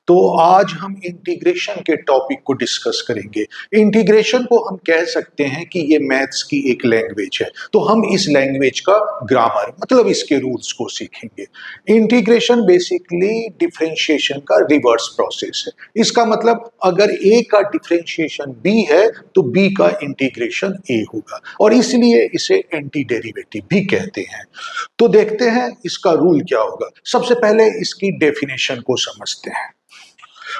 तो आज हम इंटीग्रेशन के टॉपिक को डिस्कस करेंगे। इंटीग्रेशन को हम कह सकते हैं कि ये मैथ्स की एक लैंग्वेज है, तो हम इस लैंग्वेज का ग्रामर मतलब इसके रूल्स को सीखेंगे। इंटीग्रेशन बेसिकली डिफरेंशिएशन का रिवर्स प्रोसेस है। इसका मतलब अगर ए का डिफरेंशिएशन बी है तो बी का इंटीग्रेशन ए होगा, और इसलिए इसे एंटी डेरिवेटिव भी कहते हैं। तो देखते हैं इसका रूल क्या होगा। सबसे पहले इसकी डेफिनेशन को समझते हैं।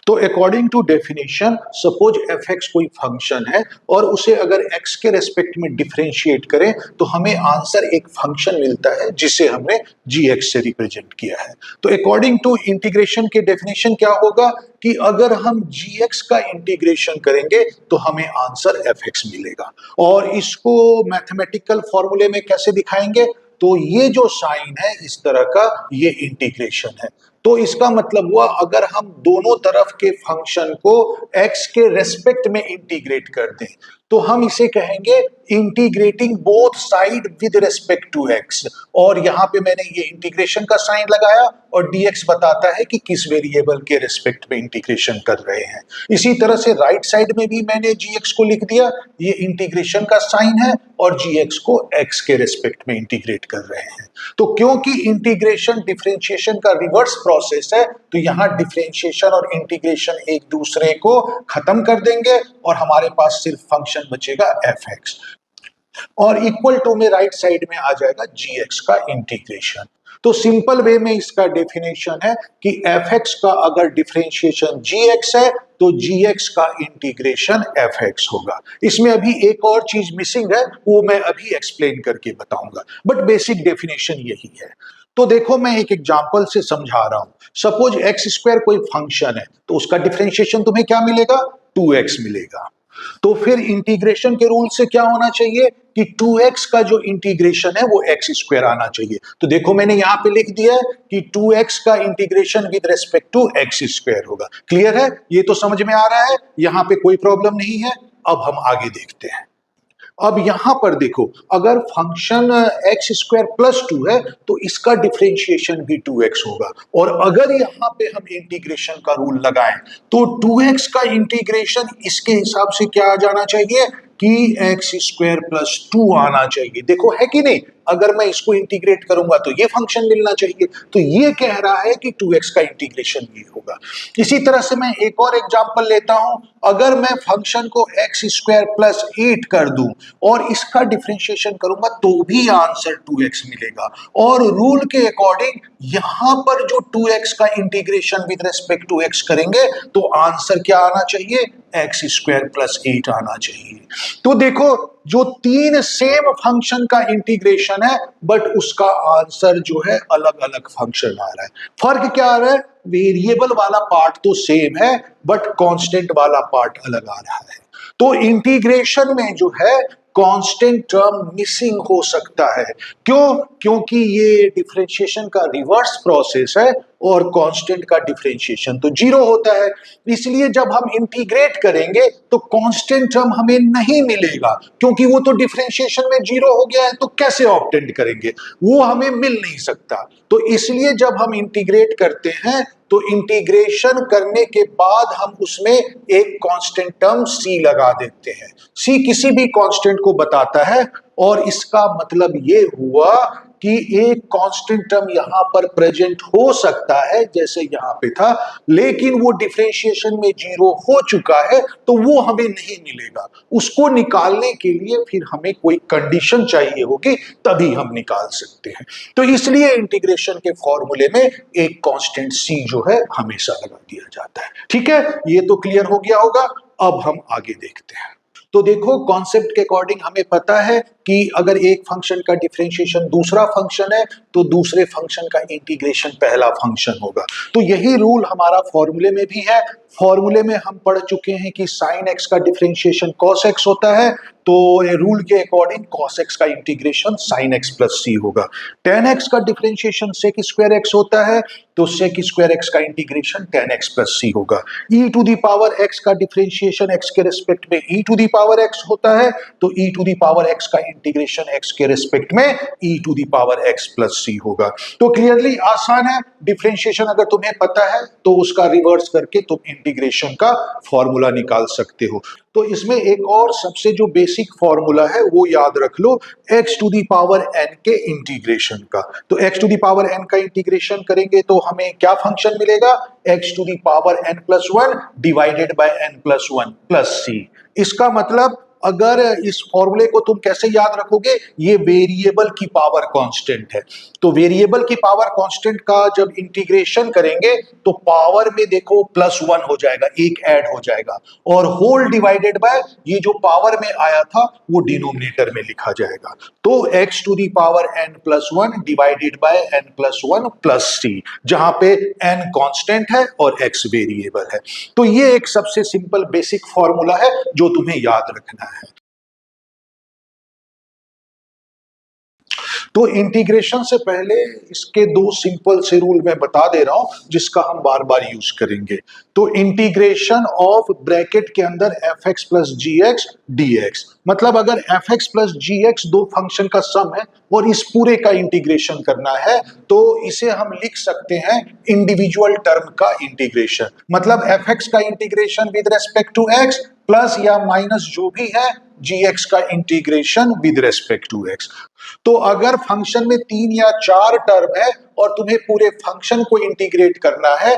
तो according to definition, suppose F X कोई फंक्शन है और उसे अगर एक्स के रेस्पेक्ट में डिफरेंशिएट करें तो हमें आंसर एक फंक्शन मिलता है जिसे हमने जी एक्स से रिप्रेजेंट किया है। तो अकॉर्डिंग टू इंटीग्रेशन के डेफिनेशन क्या होगा कि अगर हम जी एक्स का इंटीग्रेशन करेंगे तो हमें आंसर एफ एक्स मिलेगा। और इसको मैथमेटिकल फॉर्मूले में कैसे दिखाएंगे? तो ये जो साइन है इस तरह का, ये इंटीग्रेशन है। तो इसका मतलब हुआ अगर हम दोनों तरफ के फंक्शन को x के रेस्पेक्ट में इंटीग्रेट कर दें तो हम इसे कहेंगे integrating both side with respect to x। और यहां पे मैंने ये इंटीग्रेशन का साइन लगाया और dx बताता है कि किस वेरिएबल के रेस्पेक्ट में इंटीग्रेशन कर रहे हैं। इसी तरह से राइट साइड में भी मैंने gx को लिख दिया, ये इंटीग्रेशन का साइन है, और gx को x के रेस्पेक्ट में इंटीग्रेट कर रहे हैं। तो क्योंकि इंटीग्रेशन डिफरेंशिएशन का रिवर्स प्रोसेस है तो यहां डिफरेंशिएशन और इंटीग्रेशन एक दूसरे को खत्म कर देंगे और हमारे पास सिर्फ फंक्शन बचेगा एफ एक्स, और इक्वल टू में राइट साइड में आ जाएगा जी एक्स का इंटीग्रेशन। तो सिंपल वे में इसका डेफिनेशन है कि एफ एक्स का अगर डिफरेंशिएशन जी एक्स है तो जी एक्स का इंटीग्रेशन एफ एक्स होगा। इसमें अभी एक और चीज मिसिंग है, वो मैं अभी एक्सप्लेन करके बताऊंगा, बट बेसिक डेफिनेशन यही है। तो देखो मैं एक एग्जांपल से समझा रहा हूं। सपोज एक्स स्क्वायर कोई फंक्शन है तो उसका डिफरेंशिएशन तुम्हें क्या मिलेगा? 2x मिलेगा। तो फिर इंटीग्रेशन के रूल से क्या होना चाहिए कि 2x का जो इंटीग्रेशन है वो x स्क्वायर आना चाहिए। तो देखो मैंने यहां पे लिख दिया है कि 2x का integration with respect to x square होगा। क्लियर है? ये तो समझ में आ रहा है, यहां पे कोई प्रॉब्लम नहीं है। अब हम आगे देखते हैं। अब यहां पर देखो, अगर फंक्शन एक्स स्क्वायर प्लस 2 है तो इसका डिफरेंशिएशन भी 2x होगा, और अगर यहां पे हम इंटीग्रेशन का रूल लगाएं तो 2x का इंटीग्रेशन इसके हिसाब से क्या आ जाना चाहिए कि एक्स स्क्वायर प्लस 2 आना चाहिए। देखो है कि नहीं? अगर मैं इसको इंटीग्रेट करूंगा तो ये फंक्शन मिलना चाहिए। तो ये कह रहा है कि 2x का इंटीग्रेशन ये होगा। इसी तरह से मैं एक और एग्जांपल लेता हूं। अगर मैं फंक्शन को एक्स स्क्वायर प्लस 8 कर दूं और इसका डिफरेंशिएशन करूंगा तो भी आंसर 2x मिलेगा, और रूल के अकॉर्डिंग यहां पर जो 2x का integration with respect to x करेंगे तो आंसर क्या आना चाहिए? एक्स स्क्वायर प्लस 8 आना चाहिए। तो देखो, जो तीन सेम फंक्शन का इंटीग्रेशन है बट उसका आंसर जो है अलग अलग फंक्शन आ रहा है। फर्क क्या आ रहा है? वेरिएबल वाला पार्ट तो सेम है बट कांस्टेंट वाला पार्ट अलग आ रहा है। तो इंटीग्रेशन में जो है कांस्टेंट टर्म मिसिंग हो सकता है। क्यों? क्योंकि ये डिफरेंशिएशन का रिवर्स प्रोसेस है और कांस्टेंट का डिफरेंशिएशन तो जीरो होता है। इसलिए जब हम इंटीग्रेट करेंगे तो कांस्टेंट टर्म हमें नहीं मिलेगा, क्योंकि वो तो डिफरेंशिएशन में जीरो हो गया है। तो कैसे ऑब्टेंड करेंगे? वो हमें मिल नहीं सकता। तो इसलिए जब हम इंटीग्रेट करते हैं तो इंटीग्रेशन करने के बाद हम उसमें एक कांस्टेंट टर्म c लगा देते हैं। c किसी भी कांस्टेंट को बताता है, और इसका मतलब ये हुआ कि एक कांस्टेंट टर्म यहां पर प्रेजेंट हो सकता है जैसे यहां पे था, लेकिन वो डिफरेंशिएशन में जीरो हो चुका है तो वो हमें नहीं मिलेगा। उसको निकालने के लिए फिर हमें कोई कंडीशन चाहिए होगी, तभी हम निकाल सकते हैं। तो इसलिए इंटीग्रेशन के फॉर्मूले में एक कांस्टेंट c जो है हमेशा लगा दिया जाता है। ठीक है, ये तो क्लियर हो गया होगा। अब हम आगे देखते हैं। तो देखो, कॉन्सेप्ट के अकॉर्डिंग हमें पता है कि अगर एक फंक्शन का डिफरेंशिएशन दूसरा फंक्शन है तो दूसरे फंक्शन का इंटीग्रेशन पहला फंक्शन होगा। तो यही रूल हमारा फॉर्मूले में भी है। फॉर्मूले में हम पढ़ चुके हैं कि साइन एक्स का डिफरेंशिएशन कॉस एक्स होता है, तो रूल के अकॉर्डिंग कॉस एक्स का integration sine x plus c होगा। टेन एक्स का डिफरेंशिएशन सेक स्क्वायर एक्स होता है, तो सेक स्क्वायर एक्स का integration ten x plus c होगा। ई टू दी पावर एक्स का डिफरेंशिएशन एक्स के रिस्पेक्ट में e to the power x होता है, तो ई टू दी पावर एक्स का इंटीग्रेशन एक्स के रिस्पेक्ट में e to the power x plus c होगा। तो क्लियरली आसान है, डिफरेंशिएशन अगर तुम्हें पता है तो उसका रिवर्स करके तुम इंटीग्रेशन का फॉर्मूला निकाल सकते हो। तो इसमें एक और सबसे जो बेसिक फॉर्मूला है वो याद रख लो, x to the power n के इंटीग्रेशन का। तो x to the power n का इंटीग्रेशन करेंगे तो हमें क्या फंक्शन मिलेगा, x to the power n plus one divided by n plus one plus c. इसका मतलब अगर इस फॉर्मूले को तुम कैसे याद रखोगे, ये वेरिएबल की पावर कांस्टेंट है, तो वेरिएबल की पावर कांस्टेंट का जब इंटीग्रेशन करेंगे तो पावर में देखो प्लस वन हो जाएगा, एक ऐड हो जाएगा, और होल डिवाइडेड बाय ये जो पावर में आया था वो डिनोमिनेटर में लिखा जाएगा। तो x to the power n plus one divided by n plus one plus c, जहां पे n कांस्टेंट है और x वेरिएबल है। तो ये एक सबसे सिंपल बेसिक फॉर्मूला है जो तुम्हें याद रखना है। तो इंटीग्रेशन से पहले इसके दो सिंपल से रूल मैं बता दे रहा हूं जिसका हम बार बार यूज करेंगे। तो इंटीग्रेशन ऑफ ब्रैकेट के अंदर एफ एक्स प्लस जी एक्स डी एक्स, मतलब अगर एफ एक्स प्लस जी एक्स दो फंक्शन का सम है और इस पूरे का इंटीग्रेशन करना है तो इसे हम लिख सकते हैं इंडिविजुअल टर्म का इंटीग्रेशन। मतलब एफ एक्स का integration with respect to x plus या माइनस जो भी है जी एक्स का integration with respect to x. तो अगर फंक्शन में 3 या 4 टर्म है और तुम्हें पूरे फंक्शन को इंटीग्रेट करना है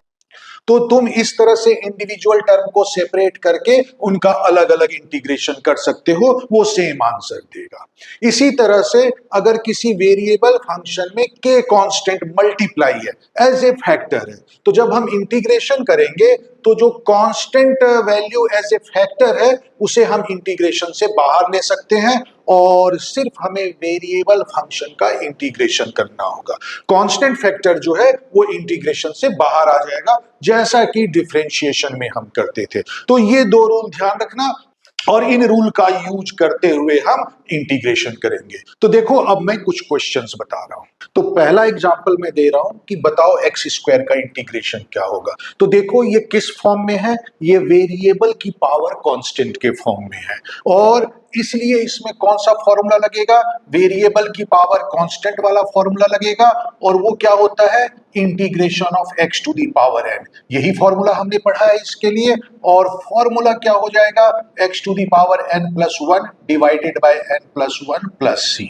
तो तुम इस तरह से इंडिविजुअल टर्म को सेपरेट करके उनका अलग अलग इंटीग्रेशन कर सकते हो, वो सेम आंसर देगा। इसी तरह से अगर किसी वेरिएबल फंक्शन में के कांस्टेंट मल्टीप्लाई है एज ए फैक्टर है, तो जब हम इंटीग्रेशन करेंगे तो जो constant value as a factor है उसे हम इंटीग्रेशन से बाहर ले सकते हैं और सिर्फ हमें वेरिएबल फंक्शन का इंटीग्रेशन करना होगा। कांस्टेंट फैक्टर जो है वो इंटीग्रेशन से बाहर आ जाएगा जैसा कि डिफरेंशिएशन में हम करते थे। तो ये दो रूल ध्यान रखना और इन रूल का यूज करते हुए हम इंटीग्रेशन करेंगे। तो देखो अब मैं कुछ क्वेश्चंस बता रहा हूं। तो पहला एग्जांपल मैं दे रहा हूं कि बताओ एक्स स्क्वायर का इंटीग्रेशन क्या होगा। तो देखो ये किस फॉर्म में है, ये वेरिएबल की पावर कांस्टेंट के फॉर्म में है और इसलिए इसमें कौन सा फॉर्मूला लगेगा, वेरिएबल की पावर कांस्टेंट वाला फॉर्मूला लगेगा और वो क्या होता है, integration of x to the power n. यही फॉर्मूला हमने पढ़ा है इसके लिए और फॉर्मूला क्या हो जाएगा, x to the power n plus one divided by n plus one plus c.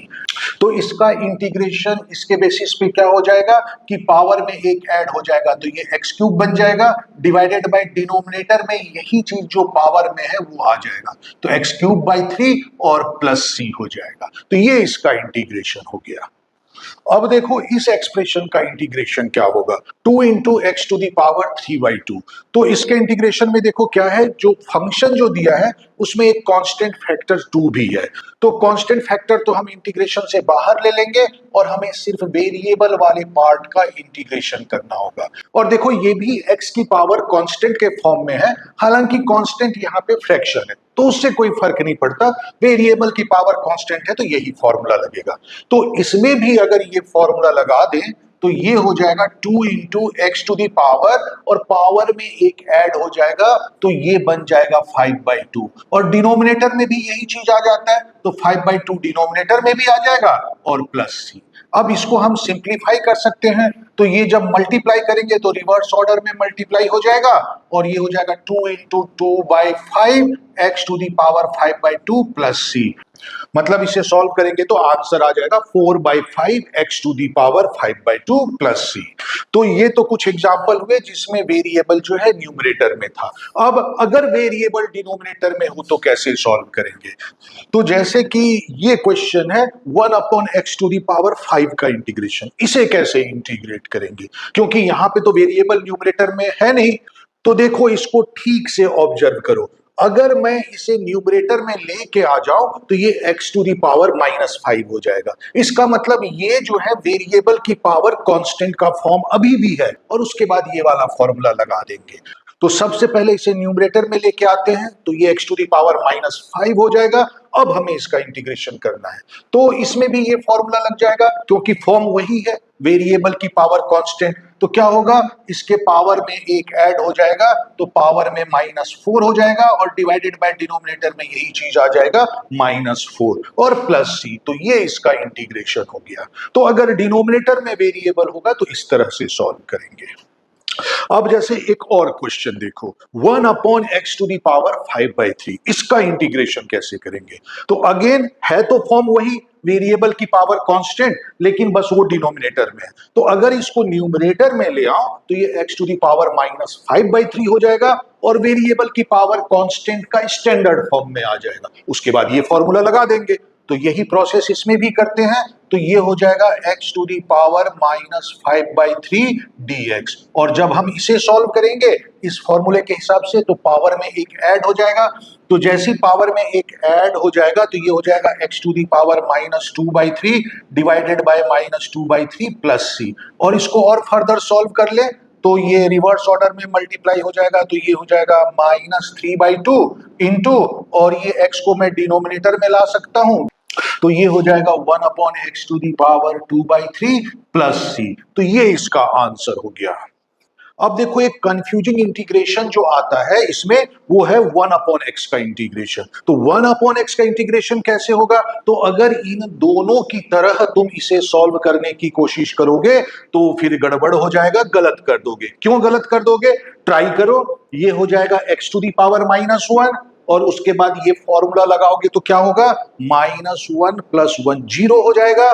तो इसका इंटीग्रेशन इसके बेसिस पे क्या हो जाएगा कि पावर में एक ऐड हो जाएगा तो ये एक्स क्यूब बन जाएगा, डिवाइडेड बाय डिनोमिनेटर में यही चीज जो पावर में है वो आ जाएगा, तो एक्स क्यूब बाय 3 और प्लस सी हो जाएगा। तो ये इसका इंटीग्रेशन हो गया। अब देखो इस एक्सप्रेशन का इंटीग्रेशन क्या होगा, 2 into x to the power 3/2। तो इसके इंटीग्रेशन में देखो क्या है, जो फंक्शन जो दिया है उसमें एक कांस्टेंट फैक्टर 2 भी है, तो कांस्टेंट फैक्टर तो हम इंटीग्रेशन से बाहर ले लेंगे और हमें सिर्फ वेरिएबल वाले पार्ट का इंटीग्रेशन करना होगा। और देखो ये भी एक्स की पावर कांस्टेंट के फॉर्म में है, हालांकि कांस्टेंट यहाँ पे फ्रैक्शन है तो उससे कोई फर्क नहीं पड़ता, वेरिएबल की पावर कांस्टेंट है तो यही फॉर्मूला लगेगा। तो इसमें भी अगर ये फॉर्मूला लगा दें तो ये हो जाएगा 2 into x to the power और पावर में एक ऐड हो जाएगा तो ये बन जाएगा 5/2 और डिनोमिनेटर में भी यही चीज आ जाता है तो 5/2 डिनोमिनेटर में भी आ जाएगा और प्लस सी। अब इसको हम सिंप्लीफाई कर सकते हैं, तो ये जब मल्टीप्लाई करेंगे तो रिवर्स ऑर्डर में मल्टीप्लाई हो जाएगा और ये हो जाएगा 2 into 2/5 x to the power 5/2 plus c. मतलब इसे सॉल्व करेंगे तो आंसर आ जाएगा 4/5 x to the power 5/2 plus c. तो ये तो कुछ एग्जाम्पल हुए जिसमें वेरिएबल जो है न्यूमरेटर में था। अब अगर वेरिएबल डिनोमिनेटर में हो तो कैसे सॉल्व करेंगे, तो जैसे कि ये क्वेश्चन है 1/x टू दी पावर 5 का इंटीग्रेशन, इसे कैसे इंटीग्रेट करेंगे क्योंकि यहाँ पे तो वेरिएबल न्यूमरेटर में है नहीं। तो देखो इसको ठीक से ऑब्जर्व करो, अगर मैं इसे न्यूमरेटर में लेके आ जाऊं तो ये x टू दी पावर -5 हो जाएगा। इसका मतलब ये जो है वेरिएबल की पावर कांस्टेंट का फॉर्म अभी भी है और उसके बाद ये वाला फॉर्मूला लगा देंगे। तो सबसे पहले इसे न्यूमरेटर में लेके आते हैं, तो ये x टू दी पावर -5 हो जाएगा। अब हमें इसका इंटीग्रेशन करना है, तो इसमें भी ये फॉर्मूला लग जाएगा, क्योंकि फॉर्म वही है, वेरिएबल की पावर कांस्टेंट। तो क्या होगा, इसके पावर में एक ऐड हो जाएगा, तो पावर में -4 हो जाएगा, और डिवाइडेड बाय डिनोमिनेटर में यही चीज आ जाएगा -4 और +c। तो ये इसका इंटीग्रेशन हो गया। तो अगर डिनोमिनेटर में वेरिएबल होगा तो इस तरह से सॉल्व करेंगे। अब जैसे एक और क्वेश्चन देखो, 1/x टू दी पावर 5/3, इसका इंटीग्रेशन कैसे करेंगे? तो अगेन है तो फॉर्म वही, वेरिएबल की पावर कांस्टेंट, लेकिन बस वो डिनोमिनेटर में है। तो अगर इसको न्यूमरेटर में ले आओ तो ये x टू दी पावर -5/3 हो जाएगा, और वेरिएबल की पावर कांस्टेंट का स्टैंडर्ड फॉर्म में आ जाएगा। उसके बाद ये फॉर्मूला लगा देंगे। तो यही प्रोसेस इसमें भी करते हैं। तो ये हो जाएगा x to the power -5/3 dx, और जब हम इसे सॉल्व करेंगे इस फॉर्मूले के हिसाब से, तो पावर में एक ऐड हो जाएगा। तो जैसी पावर में एक ऐड हो जाएगा तो ये हो जाएगा x to the power -2/3 divided by -2/3 plus c। और इसको और फर्दर सॉल्व कर ले तो ये रिवर्स ऑर्डर में मल्टीप्लाई हो जाएगा, तो ये हो जाएगा -3/2 इंटू, और ये x को मैं डिनोमिनेटर में ला सकता हूं, तो ये हो जाएगा 1/x to the power 2/3 plus c। तो ये इसका आंसर हो गया। अब देखो एक कंफ्यूजिंग इंटीग्रेशन जो आता है इसमें, वो है 1/x का इंटीग्रेशन। तो 1/x का इंटीग्रेशन कैसे होगा? तो अगर इन दोनों की तरह तुम इसे सॉल्व करने की कोशिश करोगे तो फिर गड़बड़ हो जाएगा, गलत कर दोगे। क्यों गलत कर दोगे? ट्राई करो। ये हो जाएगा x टू दी पावर -1, और उसके बाद ये फॉर्मूला लगाओगे तो क्या होगा, -1 + 1 0 हो जाएगा।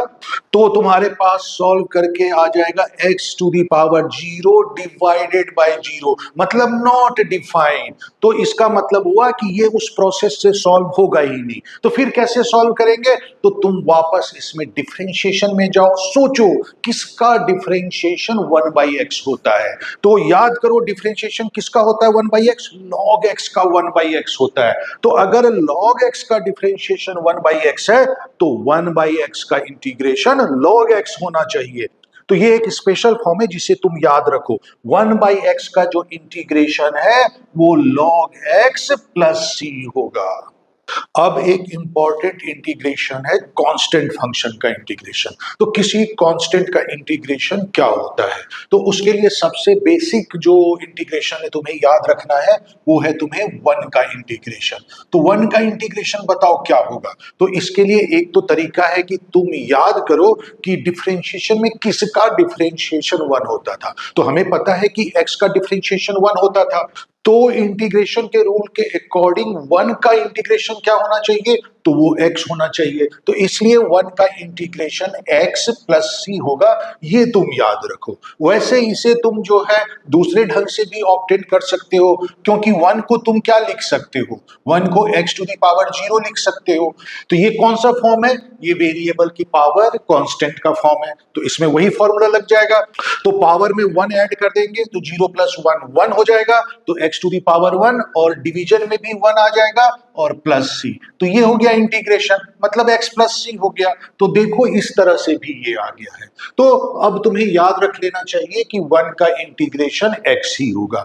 तो तुम्हारे पास सॉल्व करके आ जाएगा x to the power 0 divided by 0, मतलब नॉट डिफाइंड। तो इसका मतलब हुआ कि ये उस प्रोसेस से सॉल्व होगा ही नहीं। तो फिर कैसे सॉल्व करेंगे? तो तुम वापस इसमें डिफरेंशिएशन में जाओ, सोचो किसका डिफरेंशिएशन 1/x होता है। तो याद करो डिफरेंशिएशन किसका होता है 1/x, log x का 1/x होता है। तो अगर log x का डिफरेंशिएशन 1/x है तो 1/x का इंटीग्रेशन log x होना चाहिए। तो ये एक स्पेशल फॉर्म है जिसे तुम याद रखो, 1/x का जो इंटीग्रेशन है वो log x प्लस c होगा। अब एक इंपॉर्टेंट इंटीग्रेशन है कांस्टेंट फंक्शन का इंटीग्रेशन। तो किसी कांस्टेंट का इंटीग्रेशन क्या होता है? तो उसके लिए सबसे बेसिक जो इंटीग्रेशन है तुम्हें याद रखना है वो है तुम्हें 1 का इंटीग्रेशन। तो 1 का इंटीग्रेशन बताओ क्या होगा? तो इसके लिए एक तो तरीका है कि तुम याद करो कि डिफरेंशिएशन में किसका डिफरेंशिएशन 1 होता था। तो हमें पता है कि x का डिफरेंशिएशन 1 होता था, तो इंटीग्रेशन के रूल के अकॉर्डिंग 1 का इंटीग्रेशन क्या होना चाहिए? तो वो x होना चाहिए। तो इसलिए 1 का इंटीग्रेशन x प्लस c होगा, ये तुम याद रखो। वैसे इसे तुम जो है दूसरे ढंग से भी ऑब्टेन कर सकते हो, क्योंकि 1 को तुम क्या लिख सकते हो? 1 को x टू दी पावर 0 लिख सकते हो। तो ये कौन सा फॉर्म है? ये वेरिएबल की पावर कांस्टेंट का फॉर्म है, तो इसमें वही फॉर्मूला लग जाएगा। तो पावर में 1 ऐड कर देंगे तो 0 + 1 1 हो जाएगा, तो x टू दी पावर 1, और डिवीजन में भी 1 आ जाएगा, और प्लस c। तो ये हो गया इंटीग्रेशन, मतलब x प्लस c हो गया। तो देखो इस तरह से भी ये आ गया है। तो अब तुम्हें याद रख लेना चाहिए कि 1 का इंटीग्रेशन x ही होगा।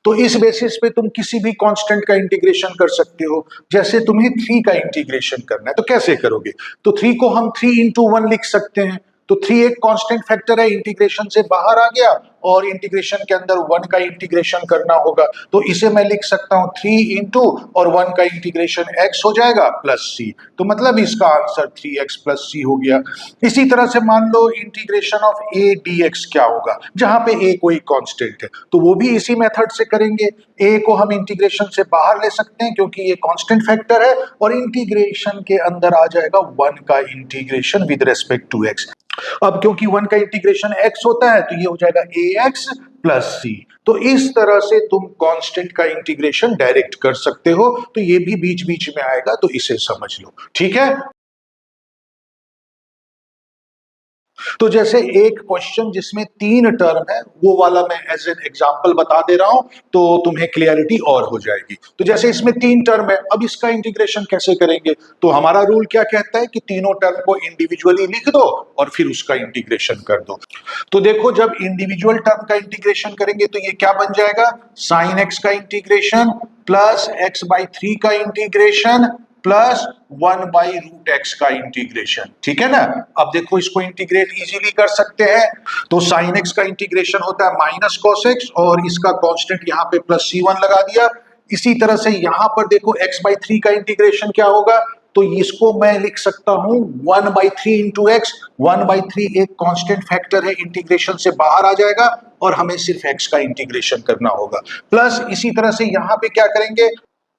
तो इस बेसिस पे तुम किसी भी कांस्टेंट का इंटीग्रेशन कर सकते हो। जैसे तुम्हें 3 का इंटीग्रेशन करना है तो कैसे करोगे? तो 3 को हम 3 × 1 लिख सकते हैं। तो 3 एक कांस्टेंट फैक्टर है, इंटीग्रेशन से बाहर आ गया, और इंटीग्रेशन के अंदर 1 का इंटीग्रेशन करना होगा। तो इसे मैं लिख सकता हूं 3 × और 1 का इंटीग्रेशन x हो जाएगा प्लस c। तो मतलब इसका आंसर 3x प्लस c हो गया। इसी तरह से मान लो इंटीग्रेशन ऑफ a dx क्या होगा, जहां पे a कोई कांस्टेंट है, तो वो भी इसी मेथड से करेंगे। a को हम इंटीग्रेशन से बाहर ले सकते हैं क्योंकि ये कांस्टेंट फैक्टर है, और इंटीग्रेशन के अंदर आ जाएगा 1 का integration with respect to x। अब क्योंकि 1 का इंटीग्रेशन x होता है तो ये हो जाएगा ax प्लस c। तो इस तरह से तुम कांस्टेंट का इंटीग्रेशन डायरेक्ट कर सकते हो। तो ये भी बीच बीच में आएगा, तो इसे समझ लो, ठीक है। तो जैसे एक क्वेश्चन जिसमें 3 टर्म है, वो वाला मैं एज एन एग्जांपल बता दे रहा हूं, तो तुम्हें क्लियरिटी और हो जाएगी। तो जैसे इसमें 3 टर्म है, अब इसका इंटीग्रेशन कैसे करेंगे? तो हमारा रूल क्या कहता है कि तीनों टर्म को इंडिविजुअली लिख दो और फिर उसका इंटीग्रेशन कर दो। तो देखो, जब इंडिविजुअल टर्म का इंटीग्रेशन करेंगे तो ये क्या बन जाएगा? साइन एक्स का इंटीग्रेशन प्लस एक्स बाई 3 का इंटीग्रेशन प्लस 1/√x का इंटीग्रेशन। ठीक है ना? अब देखो, इसको इंटीग्रेट इजीली कर सकते हैं। तो साइन एक्स का इंटीग्रेशन होता है माइनस कॉस एक्स, और इसका कांस्टेंट यहाँ पे प्लस C1 लगा दिया। इसी तरह से यहां पर देखो, x/3 का इंटीग्रेशन क्या होगा? तो इसको मैं लिख सकता हूं 1/3 इंटू एक्स। 1/3 एक कांस्टेंट फैक्टर है, इंटीग्रेशन से बाहर आ जाएगा और हमें सिर्फ x का इंटीग्रेशन करना होगा। प्लस इसी तरह से यहां पे क्या करेंगे?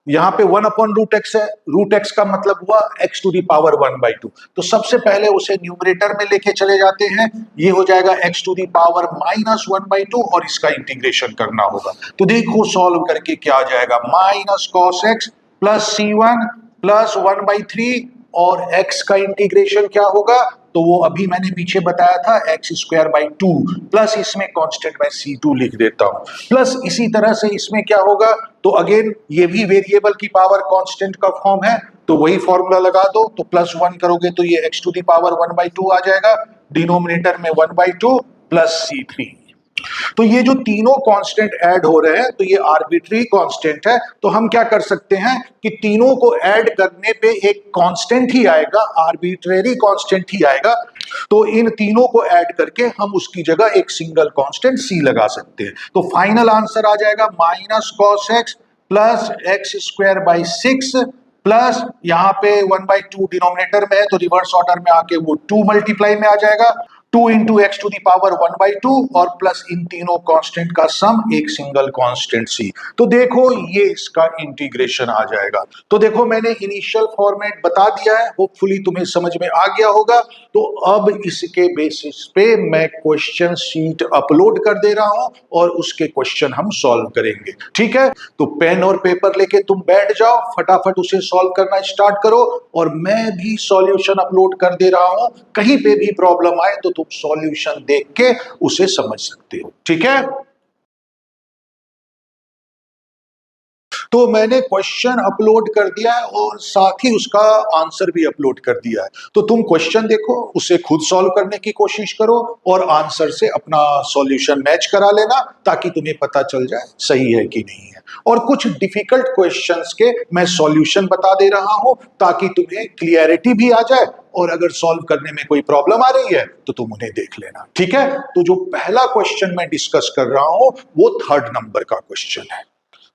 यहाँ पे 1/√x है, √x का मतलब हुआ x टू दी पावर 1/2। तो सबसे पहले उसे न्यूमरेटर में लेके चले जाते हैं, ये हो जाएगा x टू दी पावर -1/2, और इसका इंटीग्रेशन करना होगा। तो देखो सॉल्व करके क्या आ जाएगा, minus cos x plus C1 plus 1/3, और x का इंटीग्रेशन क्या होगा? तो वो अभी मैंने पीछे बताया था, x²/2 प्लस इसमें कांस्टेंट मैं C2 लिख देता हूं। प्लस इसी तरह से इसमें क्या होगा? तो अगेन ये भी वेरिएबल की पावर कांस्टेंट का फॉर्म है, तो वही फॉर्मूला लगा दो। तो +1 करोगे तो ये x टू दी पावर 1/2 आ जाएगा, डिनोमिनेटर में 1/2 प्लस C3। तो ये जो तीनों कांस्टेंट ऐड हो रहे हैं, तो ये आर्बिट्री कांस्टेंट है। तो हम क्या कर सकते हैं कि तीनों को ऐड करने पे एक कांस्टेंट ही आएगा, आर्बिट्रेरी कांस्टेंट ही आएगा। तो इन तीनों को ऐड करके हम उसकी जगह एक सिंगल कांस्टेंट C लगा सकते हैं। तो फाइनल आंसर आ जाएगा minus cos x plus x²/6 plus यहाँ पे 1/2 डिनोमिनेटर में है, तो रिवर्स ऑर्डर में आके वो 2 मल्टीप्लाई में आ जाएगा, 2 into x to the power 1/2, और प्लस इन तीनों कांस्टेंट का सम एक सिंगल कांस्टेंट C। तो देखो, ये इसका इंटीग्रेशन आ जाएगा। तो देखो, मैंने इनिशियल फॉर्मेट बता दिया है, होपफुली तुम्हें समझ में आ गया होगा। तो अब इसके बेसिस पे मैं क्वेश्चन शीट अपलोड कर दे रहा हूं और उसके क्वेश्चन हम सॉल्व करेंगे। ठीक है? तो पेन और पेपर लेके तुम बैठ जाओ, फटाफट उसे सॉल्व करना स्टार्ट करो, और मैं भी सॉल्यूशन अपलोड कर दे रहा हूं। कहीं पे भी प्रॉब्लम आए तो तुम सॉल्यूशन देख के उसे समझ सकते हो। ठीक है? तो मैंने क्वेश्चन अपलोड कर दिया है और साथ ही उसका आंसर भी अपलोड कर दिया है। तो तुम क्वेश्चन देखो, उसे खुद सॉल्व करने की कोशिश करो और आंसर से अपना सॉल्यूशन मैच करा लेना, ताकि तुम्हें पता चल जाए सही है कि नहीं है। और कुछ डिफिकल्ट क्वेश्चंस के मैं सॉल्यूशन बता दे रहा हूं, ताकि तुम्हें क्लियरिटी भी आ जाए, और अगर सॉल्व करने में कोई प्रॉब्लम आ रही है तो तुम उन्हें देख लेना। ठीक है? तो जो पहला क्वेश्चन मैं डिस्कस कर रहा हूं, वो 3rd नंबर का क्वेश्चन है।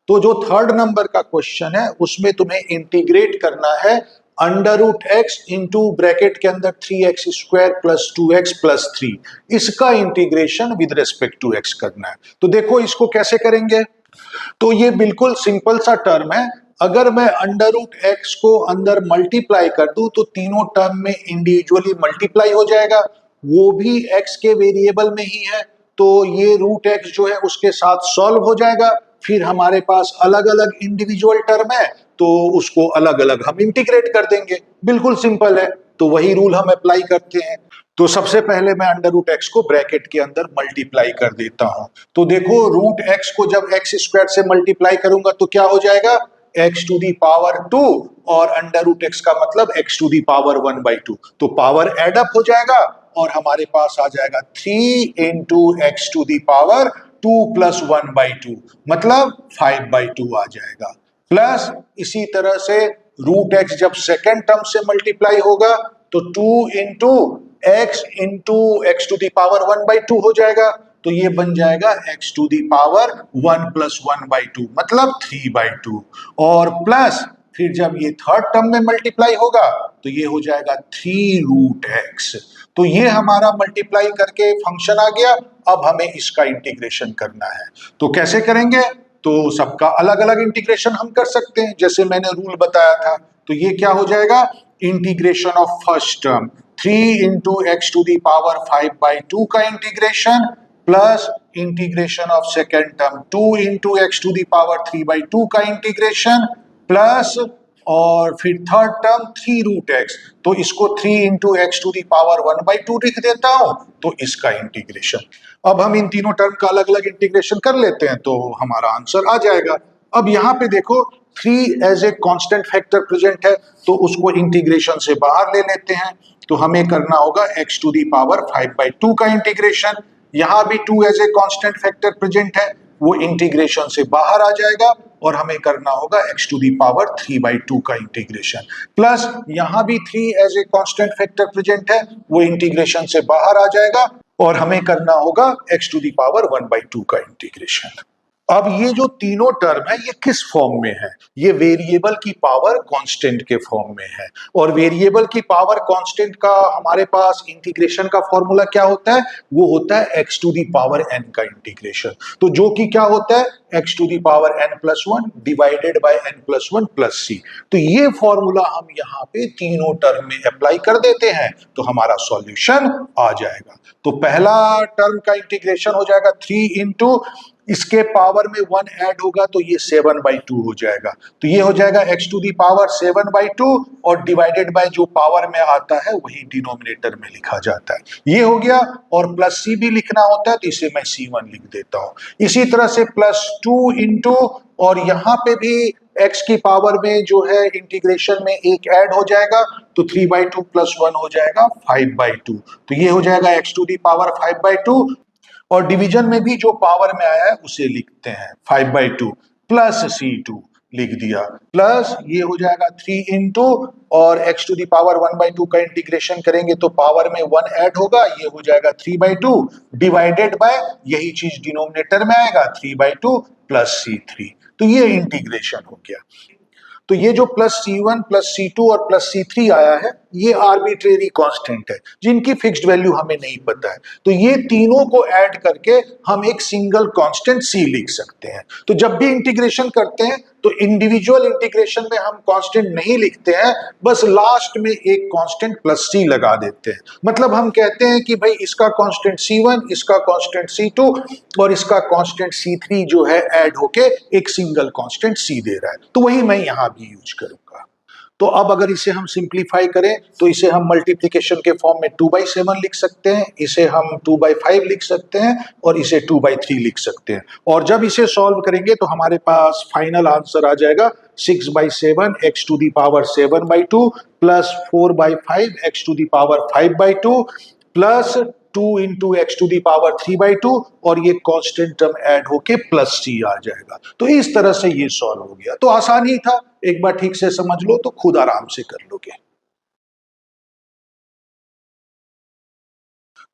तो जो 3rd नंबर का क्वेश्चन है, उसमें तुम्हें इंटीग्रेट करना है √x इंटू ब्रैकेट के अंदर 3x² प्लस 2x प्लस 3, इसका integration with respect to x करना है। तो देखो, इसको कैसे करेंगे? तो ये बिल्कुल सिंपल सा टर्म है। अगर मैं √x को अंदर मल्टीप्लाई कर दूं, तो तीनों टर्म में इंडिविजुअली मल्टीप्लाई हो जाएगा, वो भी x के वेरिएबल में ही है। तो ये √x जो है उसके साथ सॉल्व हो जाएगा। फिर हमारे पास अलग अलग इंडिविजुअल टर्म है, तो उसको अलग अलग हम इंटीग्रेट कर देंगे। बिल्कुल सिंपल है। तो वही रूल हम अप्लाई करते हैं। तो सबसे पहले मैं √x को ब्रैकेट के अंदर मल्टीप्लाई कर देता हूं। तो देखो, √x को जब x² से मल्टीप्लाई करूंगा तो क्या हो जाएगा? x टू दी पावर 2, और √x का मतलब x टू दी पावर 1/2। तो पावर एडअप हो जाएगा और हमारे पास आ जाएगा 3 into x to the power 2 plus 1/2, मतलब 5/2 आ जाएगा। प्लस इसी तरह से √x जब सेकेंड टर्म से मल्टीप्लाई होगा तो 2 into x to the power 1/2 हो जाएगा। तो ये बन जाएगा x to the power 1 plus 1/2, मतलब 3/2। और प्लस फिर जब ये थर्ड टर्म में मल्टीप्लाई होगा तो ये हो जाएगा 3√x। तो ये हमारा मल्टीप्लाई करके फंक्शन आ गया। अब हमें इसका इंटीग्रेशन करना है। तो कैसे करेंगे? तो सबका अलग अलग इंटीग्रेशन हम कर सकते हैं, जैसे मैंने रूल बताया था। तो ये क्या हो जाएगा? Integration of first term 3 into x to the power 5/2 का integration, plus integration of second term 2 into x to the power 3/2 का इंटीग्रेशन, प्लस और फिर थर्ड टर्म 3√x, तो इसको 3 × x⁴ लिख देता हूं, तो इसका इंटीग्रेशन। अब हम इन तीनों टर्म का अलग अलग इंटीग्रेशन कर लेते हैं तो हमारा आंसर आ जाएगा। अब यहां पे देखो 3 as a constant factor present है, तो उसको इंटीग्रेशन से बाहर ले लेते हैं, तो हमें करना होगा x⁵ का इंटीग्रेशन। यहां भी 2 as a constant factor present है, वो इंटीग्रेशन से बाहर आ जाएगा और हमें करना होगा x⁵ का इंटीग्रेशन। प्लस यहां भी 3 as a constant factor present है, वो इंटीग्रेशन से बाहर आ जाएगा और हमें करना होगा x⁵ का इंटीग्रेशन। अब ये जो तीनों टर्म है ये किस फॉर्म में है? ये वेरिएबल की पावर कांस्टेंट के फॉर्म में है, और वेरिएबल की पावर कांस्टेंट का हमारे पास इंटीग्रेशन का फॉर्मूला क्या होता है? वो होता है x⁴n का इंटीग्रेशन। तो जो कि क्या होता है? x⁴n+1 divided by n+1 plus c। तो ये फॉर्मूला हम यहाँ पे तीनों टर्म में अप्लाई कर देते हैं तो हमारा सॉल्यूशन आ जाएगा। तो पहला टर्म का इंटीग्रेशन हो जाएगा 3 इंटू इसके पावर में 1 ऐड होगा तो ये 7/2 हो जाएगा। तो ये हो जाएगा x⁴ और डिवाइडेड बाय जो पावर में आता है वही डिनोमिनेटर में लिखा जाता है। ये हो गया, और प्लस c भी लिखना होता है तो इसे मैं c1 लिख देता हूं। इसी तरह से +2 इंटू, और यहां पे भी x की पावर में जो है इंटीग्रेशन में एक ऐड हो जाएगा तो 3/2 + 1 हो जाएगा 5/2। तो ये हो जाएगा x⁵ और डिवीजन में भी जो पावर में आया है उसे लिखते हैं 5/2 प्लस c2 लिख दिया, प्लस ये हो जाएगा 3 इंटू, और x⁴1/2 का इंटीग्रेशन करेंगे तो पावर में 1 ऐड होगा, ये हो जाएगा 3/2 डिवाइडेड बाय यही चीज डिनोमिनेटर में आएगा 3/2 प्लस c3। तो ये इंटीग्रेशन हो गया। तो ये जो +c1 +c2 और +c3 आया है ये आर्बिट्रेरी कांस्टेंट है जिनकी फिक्स्ड वैल्यू हमें नहीं पता है, तो ये तीनों को ऐड करके हम एक सिंगल कांस्टेंट c लिख सकते हैं। तो जब भी इंटीग्रेशन करते हैं तो इंडिविजुअल इंटीग्रेशन में हम कांस्टेंट नहीं लिखते हैं, बस लास्ट में एक कांस्टेंट +c लगा देते हैं। मतलब हम कहते हैं कि भाई इसका कांस्टेंट c1, इसका कांस्टेंट c2 और इसका कांस्टेंट c3 जो है ऐड होके एक सिंगल कांस्टेंट c दे रहा है। तो वही मैं यहां भी यूज करूंगा। तो अब अगर इसे हम सिंप्लीफाई करें तो इसे हम मल्टीप्लिकेशन के फॉर्म में 2/7 लिख सकते हैं, इसे हम 2/5 लिख सकते हैं और इसे 2/3 लिख सकते हैं। और जब इसे सॉल्व करेंगे तो हमारे पास फाइनल आंसर आ जाएगा 6/7 x⁵7/2 plus 4/5 x⁵5/2 plus 2 into x⁵3/2 और ये कांस्टेंट टर्म ऐड होके +c आ जाएगा। तो इस तरह से ये सॉल्व हो गया। तो आसान ही था, एक बार ठीक से समझ लो तो खुद आराम से कर लोगे।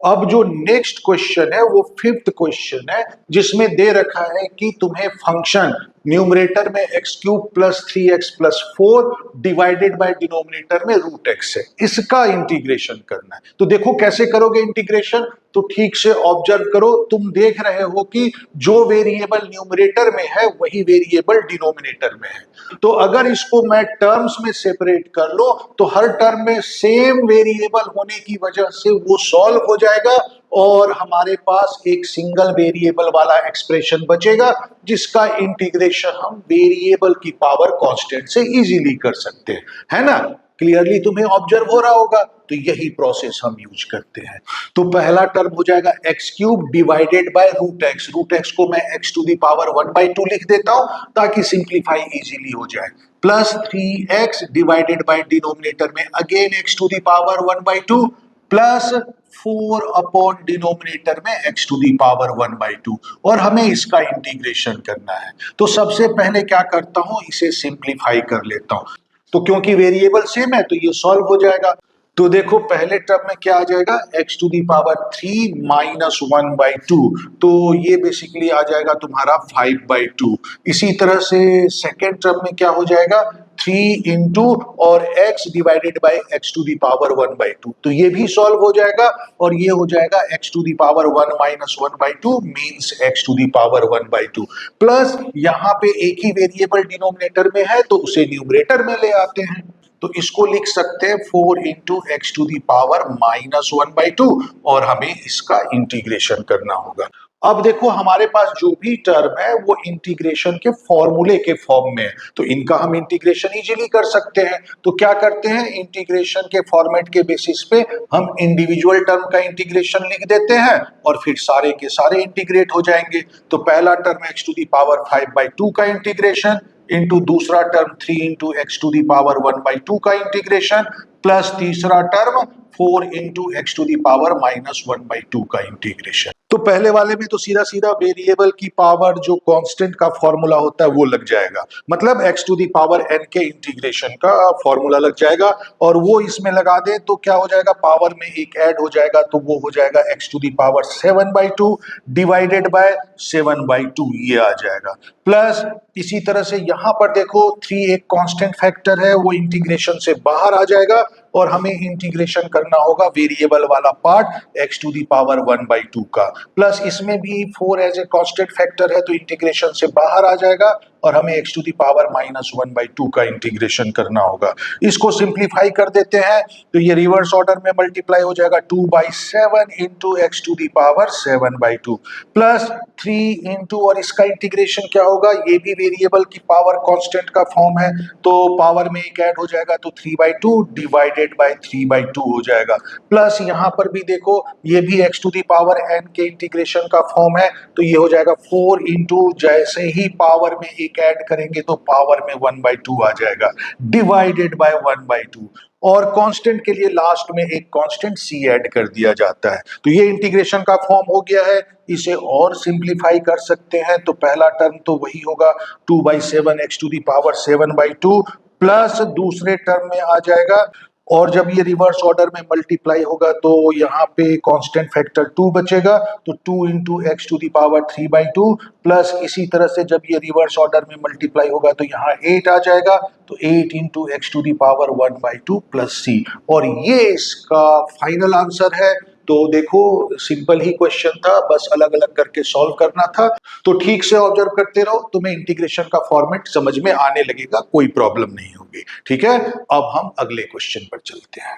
अब जो नेक्स्ट क्वेश्चन है वो 5th क्वेश्चन है, जिसमें दे रखा है कि तुम्हें फंक्शन न्यूमरेटर में x³ + 3x + 4 divided by denominator में √x है, इसका इंटीग्रेशन करना है। तो देखो कैसे करोगे इंटीग्रेशन, तो ठीक से ऑब्जर्व करो। तुम देख रहे हो कि जो वेरिएबल न्यूमरेटर में है वही वेरिएबल डिनोमिनेटर में है। तो अगर इसको मैं टर्म्स में सेपरेट कर लो तो हर टर्म में सेम वेरिएबल होने की वजह से वो सॉल्व हो जाएगा और हमारे पास एक सिंगल वेरिएबल वाला एक्सप्रेशन बचेगा जिसका इंटीग्रेशन हम वेरिएबल की पावर कांस्टेंट से इजीली कर सकते हैं, है ना? क्लियरली तुम्हें ऑब्जर्व हो रहा होगा। तो यही प्रोसेस हम यूज करते हैं। तो पहला टर्म हो जाएगा x³ divided by √x। √x को मैं x⁴1/2 लिख देता हूं ताकि सिंप्लीफाई इजीली हो जाए, plus 3x divided by denominator में again x⁴1/2 plus 4 upon denominator में x⁴1/2 और हमें इसका इंटीग्रेशन करना है। तो सबसे पहले क्या करता हूं, इसे सिंप्लीफाई कर लेता हूं। तो क्योंकि वेरिएबल सेम है तो ये सॉल्व हो जाएगा। तो देखो पहले टर्म में क्या आ जाएगा, x⁴ - 1/2, तो ये बेसिकली आ जाएगा तुम्हारा 5/2। इसी तरह से सेकेंड टर्म में क्या हो जाएगा, 3 इंटू और x डिवाइडेड बाय x⁴1/2, तो ये भी सॉल्व हो जाएगा और ये हो जाएगा x⁴1 - 1/2 मीन्स x⁴1/2 प्लस यहाँ पे एक ही वेरिएबल डिनोमिनेटर में है तो उसे न्यूमरेटर में ले आते हैं। तो इसको लिख सकते हैं 4 इंटू x⁴ - 1/2 और हमें इसका इंटीग्रेशन करना होगा। अब देखो हमारे पास जो भी टर्म है वो इंटीग्रेशन के फॉर्मूले के फॉर्म में है, तो इनका हम इंटीग्रेशन इजीली कर सकते हैं। तो क्या करते हैं, इंटीग्रेशन के फॉर्मेट के बेसिस पे हम इंडिविजुअल टर्म का इंटीग्रेशन लिख देते हैं और फिर सारे के सारे इंटीग्रेट हो जाएंगे। तो पहला term x to the power 5/2 का इंटीग्रेशन इंटू दूसरा term 3 into x to the power 1/2 का इंटीग्रेशन प्लस तीसरा term 4 into x to the power -1/2 का इंटीग्रेशन। तो पहले वाले में तो सीधा सीधा वेरिएबल की पावर जो कांस्टेंट का फॉर्मूला होता है वो लग जाएगा, मतलब x to the power n के इंटीग्रेशन का फॉर्मूला लग जाएगा और वो इसमें लगा दे तो क्या हो जाएगा, पावर में एक ऐड हो जाएगा तो वो हो जाएगा x to the power 7/2 divided by 7/2 ये आ जाएगा। प्लस इसी तरह से यहां पर देखो 3 एक कांस्टेंट फैक्टर है वो इंटीग्रेशन से बाहर आ जाएगा और हमें इंटीग्रेशन करना होगा वेरिएबल वाला part x to the power 1/2 का। प्लस इसमें भी 4 एज ए कांस्टेंट फैक्टर है तो इंटीग्रेशन से बाहर आ जाएगा और हमें x टू दी पावर -1/2 का इंटीग्रेशन करना होगा। इसको सिंप्लीफाई कर देते हैं तो ये रिवर्स ऑर्डर में मल्टीप्लाई हो जाएगा 2/7 into x to the power 7/2 plus 3 into, और इसका इंटीग्रेशन क्या होगा, ये भी वेरिएबल की पावर कांस्टेंट का फॉर्म है तो पावर में एक ऐड हो जाएगा तो 3/2 डिवाइडेड बाय 3/2 हो जाएगा। प्लस यहाँ पर भी देखो ये भी x to the power n के इंटीग्रेशन का फॉर्म है तो ये हो जाएगा 4 इंटू, जैसे ही पावर में एक ऐड करेंगे तो पावर में 1/2 आ जाएगा डिवाइडेड बाय 1/2 और कांस्टेंट के लिए लास्ट में एक कांस्टेंट c ऐड कर दिया जाता है। तो ये इंटीग्रेशन का फॉर्म हो गया है। इसे और सिंप्लीफाई कर सकते हैं तो पहला टर्म तो वही होगा 2/7 x to the power 7/2 plus दूसरे टर्म में आ जाएगा, और जब ये रिवर्स ऑर्डर में मल्टीप्लाई होगा तो यहाँ पे कांस्टेंट फैक्टर 2 बचेगा तो 2 into x to the power 3/2 plus इसी तरह से जब ये रिवर्स ऑर्डर में मल्टीप्लाई होगा तो यहाँ 8 आ जाएगा तो 8 into x to the power 1/2 plus c, और ये इसका फाइनल आंसर है। तो देखो सिंपल ही क्वेश्चन था, बस अलग अलग करके सॉल्व करना था। तो ठीक से ऑब्जर्व करते रहो, तुम्हें इंटीग्रेशन का फॉर्मेट समझ में आने लगेगा, कोई प्रॉब्लम नहीं होगी। ठीक है, अब हम अगले क्वेश्चन पर चलते हैं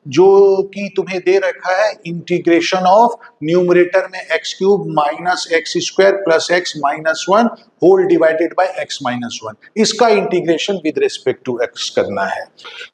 जो कि तुम्हें दे रखा है इंटीग्रेशन ऑफ न्यूमरेटर में x cube minus x square plus x minus 1 whole divided by x minus 1, इसका integration with respect to x करना है।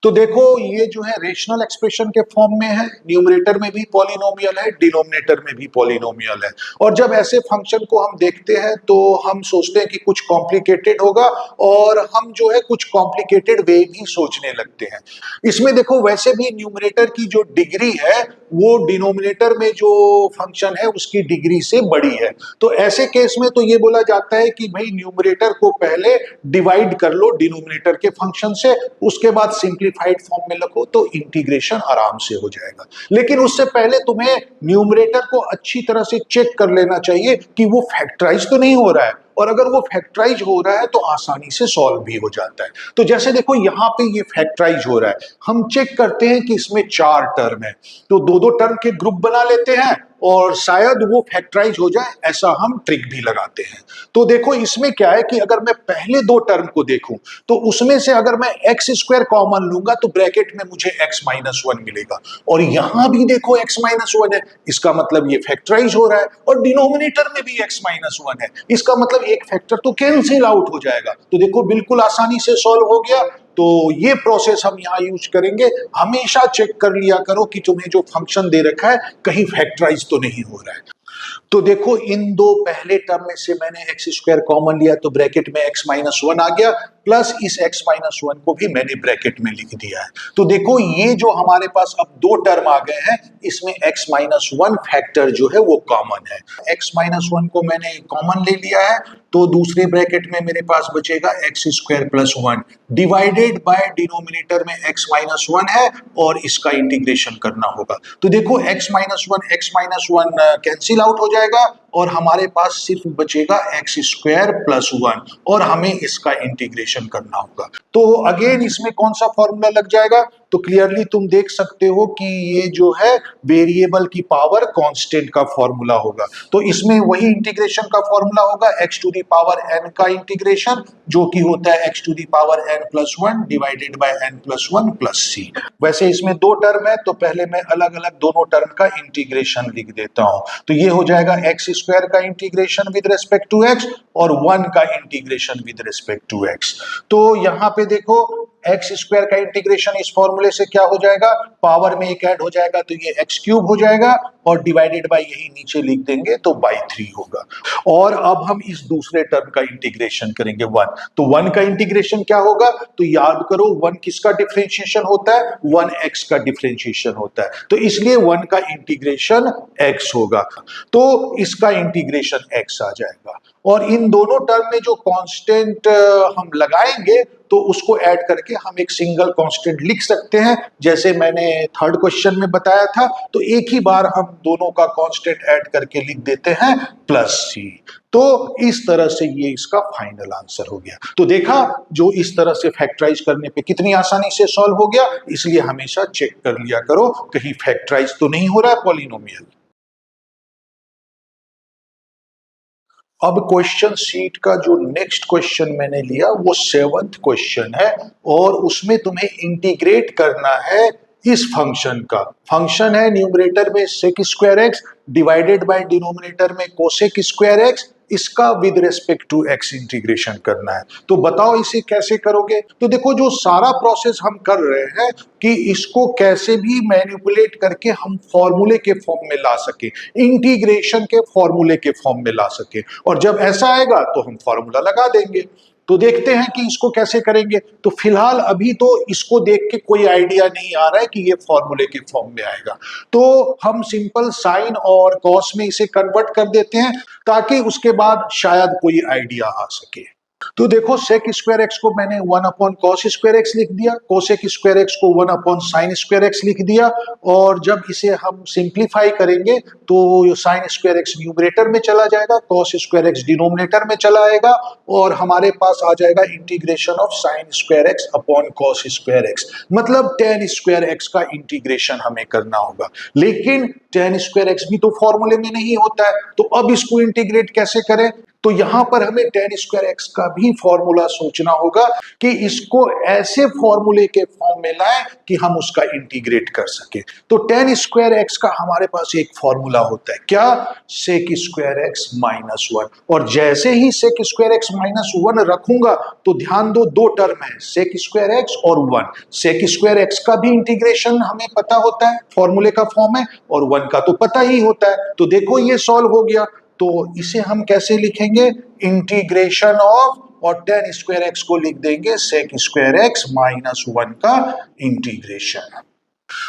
तो देखो ये जो है रेशनल एक्सप्रेशन के फॉर्म में है, न्यूमरेटर में भी पॉलिनोमियल है, डिनोमिनेटर में भी पॉलिनोमियल है, और जब ऐसे फंक्शन को हम देखते हैं तो हम सोचते हैं कि कुछ कॉम्प्लिकेटेड होगा और हम जो है कुछ कॉम्प्लिकेटेड वे भी सोचने लगते हैं। इसमें देखो वैसे भी न्यूमरेटर की जो डिग्री है वो डिनोमिनेटर में जो फंक्शन है उसकी डिग्री से बड़ी है, तो ऐसे केस में तो ये बोला जाता है कि भाई न्यूमरेटर को पहले डिवाइड कर लो डिनोमिनेटर के फंक्शन से, उसके बाद सिंप्लीफाइड फॉर्म में लिखो तो इंटीग्रेशन आराम से हो जाएगा। लेकिन उससे पहले तुम्हें न्यूमरेटर को अच्छी तरह से चेक कर लेना चाहिए कि वो फैक्टराइज तो नहीं हो रहा है, और अगर वो फैक्टराइज हो रहा है तो आसानी से सॉल्व भी हो जाता है। तो जैसे देखो यहाँ पे ये फैक्टराइज हो रहा है, हम चेक करते हैं कि इसमें 4 टर्म है तो दो दो टर्म के ग्रुप बना लेते हैं और शायद वो फैक्टराइज हो जाए, ऐसा हम ट्रिक भी लगाते हैं। तो देखो इसमें क्या है कि अगर मैं पहले 2 टर्म को देखूं तो उसमें से अगर मैं एक्स स्क्वायर कॉमन लूंगा तो ब्रैकेट में मुझे एक्स माइनस 1 मिलेगा, और यहां भी देखो एक्स माइनस 1 है, इसका मतलब ये फैक्टराइज हो रहा है, और डिनोमिनेटर में भी एक्स माइनस 1 है, इसका मतलब एक फैक्टर तो कैंसिल आउट हो जाएगा। तो देखो बिल्कुल आसानी से सॉल्व हो गया। तो ये प्रोसेस हम यहाँ यूज करेंगे, हमेशा चेक कर लिया करो कि तुम्हें जो फंक्शन दे रखा है कहीं फैक्टराइज तो नहीं हो रहा है। तो देखो इन 2 पहले टर्म में से मैंने एक्स स्क्वायर कॉमन लिया तो ब्रैकेट में एक्स माइनस 1 आ गया, प्लस इस एक्स माइनस 1 को भी मैंने ब्रैकेट में लिख दिया है। तो देखो ये जो हमारे पास अब 2 टर्म आ गए हैं इसमें एक्स माइनस 1 फैक्टर जो है वो कॉमन है, एक्स माइनस 1 को मैंने कॉमन ले लिया है तो दूसरे ब्रैकेट में मेरे पास बचेगा x square plus 1 divided by denominator में एक्स माइनस 1 है और इसका इंटीग्रेशन करना होगा। तो देखो एक्स माइनस 1 कैंसिल आउट हो जाएगा और हमारे पास सिर्फ बचेगा एक्स स्क्वायर प्लस 1 और हमें इसका इंटीग्रेशन करना होगा। तो अगेन इसमें कौन सा फॉर्मूला लग जाएगा, तो क्लियरली तुम देख सकते हो कि ये जो है वेरिएबल की पावर कांस्टेंट का फॉर्मूला होगा। तो इसमें वही इंटीग्रेशन का फॉर्मूला होगा x to the power n का इंटीग्रेशन, जो कि होता है x to the power n+1 divided by n+1 plus c। वैसे इसमें दो टर्म है, तो पहले मैं अलग अलग दोनों टर्म का इंटीग्रेशन लिख देता हूं। तो ये हो जाएगा x स्क्वायर का integration with respect to x और 1 का integration with respect to x। तो यहां पे देखो एक्स स्क्वायर का इंटीग्रेशन इस फॉर्मूले से क्या हो जाएगा, पावर में एक ऐड हो जाएगा तो ये एक्स क्यूब हो जाएगा और डिवाइडेड बाय यही नीचे लिख देंगे तो बाय 3 होगा। और अब हम इस दूसरे टर्म का इंटीग्रेशन करेंगे 1। तो 1 का इंटीग्रेशन क्या होगा, तो याद करो 1 किसका डिफरेंशिएशन होता है, 1x का डिफरेंशिएशन होता है, तो इसलिए 1 का इंटीग्रेशन x होगा। तो इसका इंटीग्रेशन x आ जाएगा और इन दोनों टर्म में जो कांस्टेंट हम लगाएंगे तो उसको ऐड करके हम एक सिंगल कांस्टेंट लिख सकते हैं, जैसे मैंने थर्ड क्वेश्चन में बताया था। तो एक ही बार हम दोनों का कांस्टेंट ऐड करके लिख देते हैं +c। तो इस तरह से ये इसका फाइनल आंसर हो गया। तो देखा जो इस तरह से फैक्टराइज करने पे कितनी आसानी से सॉल्व हो गया, इसलिए हमेशा चेक कर लिया करो कहीं फैक्टराइज तो नहीं हो रहा है पॉलिनोमियल। अब क्वेश्चन सीट का जो नेक्स्ट क्वेश्चन मैंने लिया वो 7th क्वेश्चन है और उसमें तुम्हें इंटीग्रेट करना है इस फंक्शन का। फंक्शन है न्यूमरेटर में sec square x divided by denominator में कोसेक स्क्वायर एक्स, इसका with respect to x integration करना है। तो बताओ इसे कैसे करोगे। तो देखो जो सारा प्रोसेस हम कर रहे हैं कि इसको कैसे भी मैनिपुलेट करके हम फॉर्मूले के फॉर्म में ला सके, इंटीग्रेशन के फॉर्मूले के फॉर्म में ला सके, और जब ऐसा आएगा तो हम फॉर्मूला लगा देंगे। तो देखते हैं कि इसको कैसे करेंगे। तो फिलहाल अभी तो इसको देख के कोई आइडिया नहीं आ रहा है कि ये फॉर्मूले के फॉर्म में आएगा, तो हम सिंपल साइन और कॉस में इसे कन्वर्ट कर देते हैं ताकि उसके बाद शायद कोई आइडिया आ सके। तो देखो सेक स्क्वायर एक्स को मैंने 1 अपॉन कॉस स्क्वायर एक्स लिख दिया, कोसेक स्क्वायर एक्स को 1 अपॉन साइन स्क्वायर एक्स लिख दिया, और जब इसे हम सिंप्लीफाई करेंगे तो साइन स्क्वायर एक्स न्यूमरेटर में चला जाएगा, कॉस स्क्वायर एक्स डिनोमिनेटर में चला आएगा और हमारे पास आ जाएगा integration of sine square x upon cos square x, मतलब टेन स्क्वायर एक्स का इंटीग्रेशन हमें करना होगा। लेकिन टेन स्क्वायर एक्स भी तो फॉर्मूले में नहीं होता है, तो अब इसको इंटीग्रेट कैसे करें। तो यहां पर हमें टेन स्क्वायर एक्स का भी फॉर्मूला सोचना होगा कि इसको ऐसे फॉर्मूले के फॉर्म में लाएं कि हम उसका इंटीग्रेट कर सके। तो टेन स्क्वायर एक्स का हमारे पास एक फॉर्मूला होता है, क्या, सेक स्क्वायर एक्स -1। और जैसे ही सेक स्क्वायर एक्स -1 रखूंगा तो ध्यान दो, दो टर्म है, सेक स्क्वायर एक्स और 1। सेक स्क्वायर एक्स का भी इंटीग्रेशन हमें पता होता है, फॉर्मूले का फॉर्म है, और 1 का तो पता ही होता है। तो देखो ये सॉल्व हो गया। तो इसे हम कैसे लिखेंगे, इंटीग्रेशन ऑफ, और टेन स्क्वायर एक्स को लिख देंगे सेक स्क्वायर एक्स -1 का इंटीग्रेशन।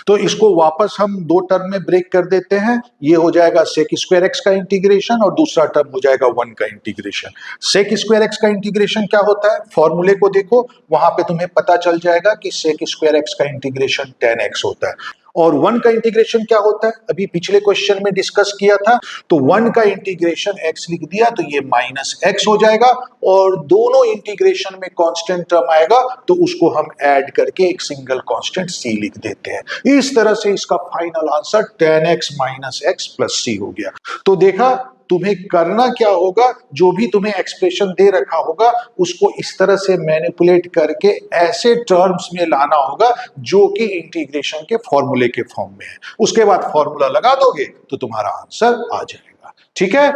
तो इसको वापस हम दो टर्म में ब्रेक कर देते हैं, ये हो जाएगा सेक स्क्वायर एक्स का इंटीग्रेशन और दूसरा टर्म हो जाएगा 1 का इंटीग्रेशन। सेक स्क्वायर एक्स का इंटीग्रेशन क्या होता है, फॉर्मूले को देखो, वहां पे तुम्हें पता चल जाएगा कि सेक स्क्वायर एक्स का इंटीग्रेशन 10x होता है। और 1 का इंटीग्रेशन क्या होता है, अभी पिछले क्वेश्चन में डिस्कस किया था। तो 1 का इंटीग्रेशन x लिख दिया तो ये -x हो जाएगा, और दोनों इंटीग्रेशन में कांस्टेंट टर्म आएगा तो उसको हम ऐड करके एक सिंगल कांस्टेंट c लिख देते हैं। इस तरह से इसका final answer 10x - x + c हो गया। तो देखा तुम्हें करना क्या होगा, जो भी तुम्हें एक्सप्रेशन दे रखा होगा उसको इस तरह से मैनिपुलेट करके ऐसे टर्म्स में लाना होगा जो कि इंटीग्रेशन के फॉर्मूले के फॉर्म में है। उसके बाद फॉर्मूला लगा दोगे तो तुम्हारा आंसर आ जाएगा। ठीक है।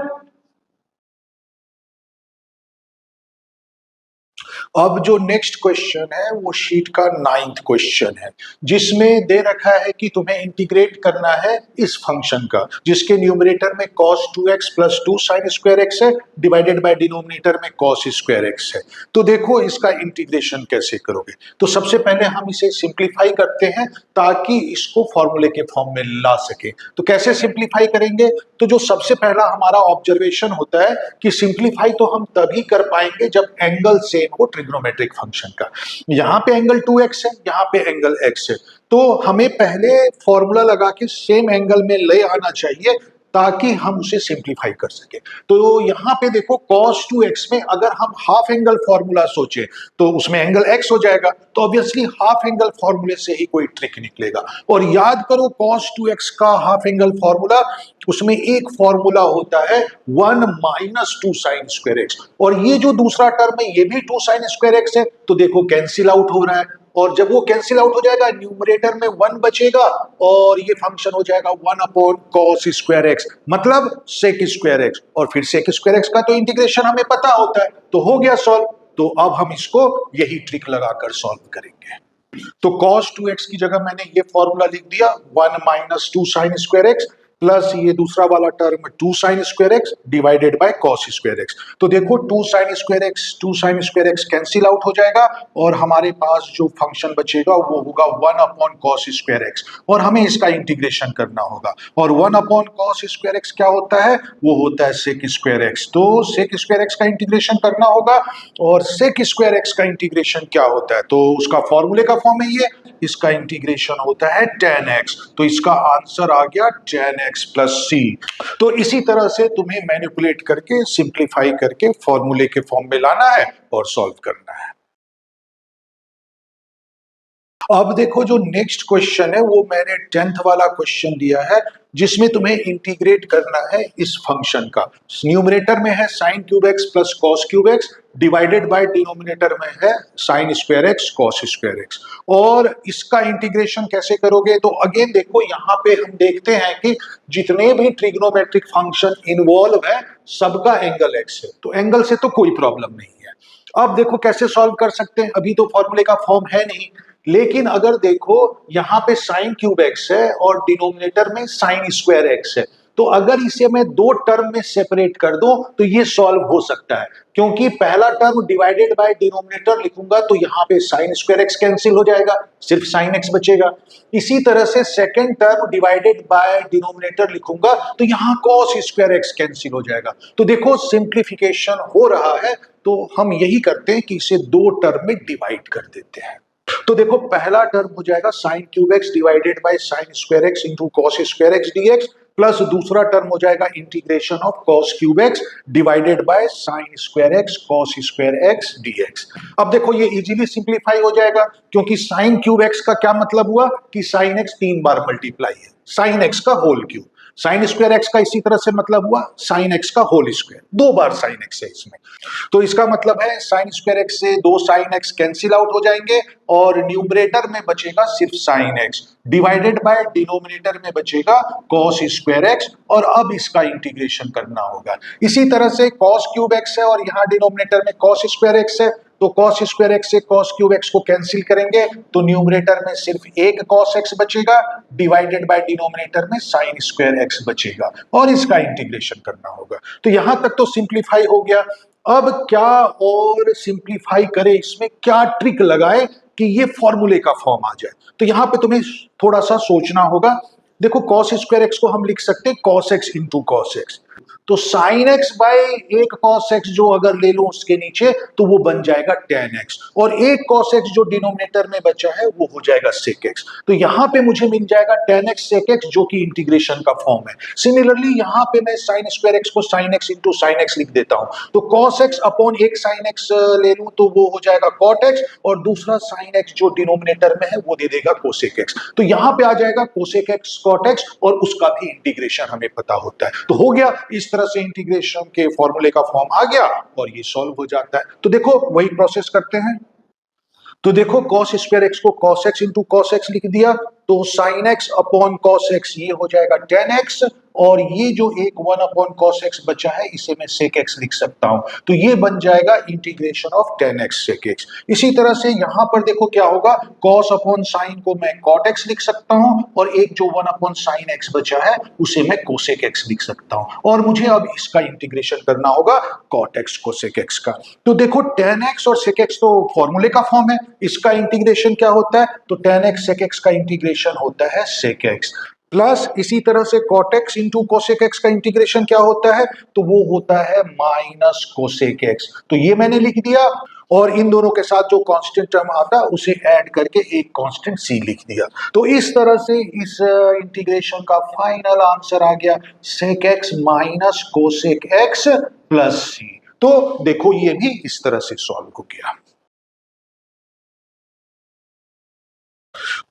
अब जो नेक्स्ट क्वेश्चन है वो शीट का 9th क्वेश्चन है, जिसमें दे रखा है कि तुम्हें इंटीग्रेट करना है इस फंक्शन का, जिसके न्यूमरेटर में cos 2x + 2 sin square x है डिवाइडेड बाय डिनोमिनेटर में cos स्क्वायर x है। तो देखो इसका इंटीग्रेशन कैसे करोगे। तो सबसे पहले हम इसे सिंप्लीफाई करते हैं ताकि इसको फॉर्मूले के फॉर्म में ला सके। तो कैसे सिंप्लीफाई करेंगे, तो जो सबसे पहला हमारा ऑब्जर्वेशन होता है कि सिंप्लीफाई तो हम तभी कर पाएंगे जब एंगल सेम हो ट्रिग्नोमेट्रिक फंक्शन का। यहाँ पे एंगल 2x है, यहाँ पे एंगल x है, तो हमें पहले फॉर्मूला लगा के सेम एंगल में ले आना चाहिए, ताकि हम उसे सिंप्लीफाई कर सके। तो यहां पे देखो cos 2x में अगर हम हाफ एंगल फॉर्मूला सोचे तो उसमें एंगल x हो जाएगा, तो ऑब्वियसली हाफ एंगल फॉर्मूले से ही कोई ट्रिक निकलेगा। और याद करो cos 2x का हाफ एंगल फॉर्मूला, उसमें एक फॉर्मूला होता है 1 माइनस 2 साइन स्क्वायर एक्स, और ये जो दूसरा टर्म है ये भी 2 साइन स्क्वायर एक्स है, तो देखो कैंसिल आउट हो रहा है, और जब वो कैंसिल आउट हो जाएगा न्यूमरेटर में 1 बचेगा और ये फंक्शन हो जाएगा 1 अपॉन कॉस स्क्वायर एक्स, मतलब सेक स्क्वायर एक्स, और फिर सेक स्क्वायर एक्स का तो इंटीग्रेशन हमें पता होता है, तो हो गया सॉल्व। तो अब हम इसको यही ट्रिक लगाकर सॉल्व करेंगे। तो cos 2x की जगह मैंने ये फॉर्मूला लिख दिया 1 minus 2 sign square x plus ये दूसरा वाला term 2 sign square x divided bye cos square x. तो देखो 2 sign square x cancel out हो जाएगा और हमारे पास जो फंक्शन बचेगा वो होगा 1 अपॉन cos स्क्वायर एक्स, और हमें इसका इंटीग्रेशन करना होगा। और 1 अपॉन cos स्क्वायर एक्स क्या होता है, वो होता है सेक स्क्वायर एक्स। तो सेक स्क्वायर एक्स का इंटीग्रेशन करना होगा, और सेक स्क्वायर एक्स का इंटीग्रेशन क्या होता है, तो उसका फॉर्मूले का फॉर्म है ये, इसका इंटीग्रेशन होता है tan x, तो इसका आंसर आ गया tan x प्लस सी। तो इसी तरह से तुम्हें मैनिपुलेट करके सिंप्लीफाई करके फॉर्मूले के फॉर्म में लाना है और सॉल्व करना है। अब देखो जो नेक्स्ट क्वेश्चन है वो मैंने 10th वाला क्वेश्चन दिया है, जिसमें तुम्हें इंटीग्रेट करना है इस फंक्शन का। न्यूमरेटर में है sign cube x plus cos cube x divided by denominator में है sign square x cos square x, और इसका इंटीग्रेशन कैसे करोगे, तो अगेन देखो यहाँ पे हम देखते हैं कि जितने भी ट्रिग्नोमेट्रिक फंक्शन इन्वॉल्व है सबका एंगल एक्स है, तो एंगल से तो कोई प्रॉब्लम नहीं है। अब देखो कैसे सॉल्व कर सकते हैं, अभी तो फॉर्मूले का फॉर्म है नहीं, लेकिन अगर देखो यहाँ पे साइन क्यूब एक्स है और डिनोमिनेटर में साइन स्क्वायर एक्स है, तो अगर इसे मैं दो टर्म में सेपरेट कर दूं तो ये सॉल्व हो सकता है, क्योंकि पहला टर्म डिवाइडेड बाय डिनोमिनेटर लिखूंगा तो यहाँ पे साइन स्क्वायर एक्स कैंसिल हो जाएगा, सिर्फ साइन एक्स बचेगा। इसी तरह से second term divided by denominator लिखूंगा तो यहाँ कॉस स्क्वायर एक्स कैंसिल हो जाएगा। तो देखो सिंप्लीफिकेशन हो रहा है, तो हम यही करते हैं कि इसे दो टर्म में डिवाइड कर देते हैं। तो देखो पहला टर्म हो जाएगा sine cube x divided by sine square x into cos square x dx, plus दूसरा टर्म हो जाएगा integration of cos cube x divided by sine square x cos square x dx. अब देखो ये इजीली सिंप्लीफाई हो जाएगा, क्योंकि sign cube x का क्या मतलब हुआ कि साइन एक्स 3 बार मल्टीप्लाई है, साइन एक्स का whole cube. Sine square x का इसी तरह से मतलब हुआ साइन एक्स का होल स्क्वायर, 2 बार साइन एक्स है इसमें, तो इसका मतलब है साइन स्क्वायर एक्स से 2 साइन एक्स कैंसिल आउट हो जाएंगे और न्यूमरेटर में बचेगा सिर्फ sine x divided by denominator में बचेगा कॉस स्क्वायर एक्स, और अब इसका इंटीग्रेशन करना होगा। इसी तरह से कॉस क्यूब एक्स है और यहाँ डिनोमिनेटर में कॉस स्क्वायर एक्स है, तो कॉस स्क्वायर एक्स से कॉस क्यूब एक्स को कैंसिल करेंगे तो न्यूमरेटर में सिर्फ एक कॉस एक्स बचेगा डिवाइडेड बाय डिनोमिनेटर में साइन स्क्वायर एक्स बचेगा, और इसका इंटीग्रेशन करना होगा। तो यहां तक तो सिंप्लीफाई हो गया। अब क्या और सिंप्लीफाई करें, इसमें क्या ट्रिक लगाए कि ये फॉर्मूले का फॉर्म आ जाए, तो यहां पे तुम्हें थोड़ा सा सोचना होगा। देखो कॉस स्क्वायर एक्स को हम लिख सकते हैं cos x into cos x, तो साइन एक्स बाय एक कॉस एक्स जो अगर ले लो उसके नीचे तो वो बन जाएगा टेन एक्स, और एक कॉस एक्स जो डिनोमिनेटर में बचा है वो हो जाएगा सेक एक्स। तो यहां पे मुझे मिल जाएगा टेन एक्स सेक एक्स जो कि इंटीग्रेशन का फॉर्म है। सिमिलरली यहां पे मैं साइन स्क्वायर एक्स को sine x into sine x लिख देता हूं, तो कॉस एक्स अपॉन एक साइन एक्स ले लूं तो वो हो जाएगा कॉट एक्स, और दूसरा साइन एक्स जो डिनोमिनेटर में है वो दे देगा कोसेक एक्स। तो यहां पे आ जाएगा कोसेक एक्स कॉट एक्स, और उसका भी इंटीग्रेशन हमें पता होता है। तो हो गया, इस तरह से इंटीग्रेशन के फॉर्मूले का फॉर्म आ गया और ये सॉल्व हो जाता है। तो देखो वही प्रोसेस करते हैं। तो देखो cos स्क्वायर एक्स को cos x into cos x लिख दिया, तो sin x upon cos x ये हो जाएगा tan x, और ये जो एक 1 अपॉन cos x बचा है इसे मैं sec x लिख सकता हूं, तो ये बन जाएगा integration of tan x sec x। इसी तरह से यहां पर देखो क्या होगा, cos अपॉन sin को मैं cot x लिख सकता हूं, और एक जो 1 अपॉन sin x बचा है उसे मैं cosec x लिख सकता हूं, और मुझे अब इसका इंटीग्रेशन करना होगा cot x cosec x का। तो देखो tan x और sec x तो फॉर्मूले का फॉर्म है, इसका इंटीग्रेशन क्या होता है, तो tan x sec x का इंटीग्रेशन होता है sec x, प्लस इसी तरह से cot x into cosec x का इंटीग्रेशन क्या होता है, तो वो होता है माइनस cosec x। तो ये मैंने लिख दिया, और इन दोनों के साथ जो कांस्टेंट टर्म आता है उसे ऐड करके एक कांस्टेंट सी लिख दिया। तो इस तरह से इस इंटीग्रेशन का फाइनल आंसर आ गया sec x minus cosec x plus c. तो देखो ये भी इस तरह से सॉल्व हो गया।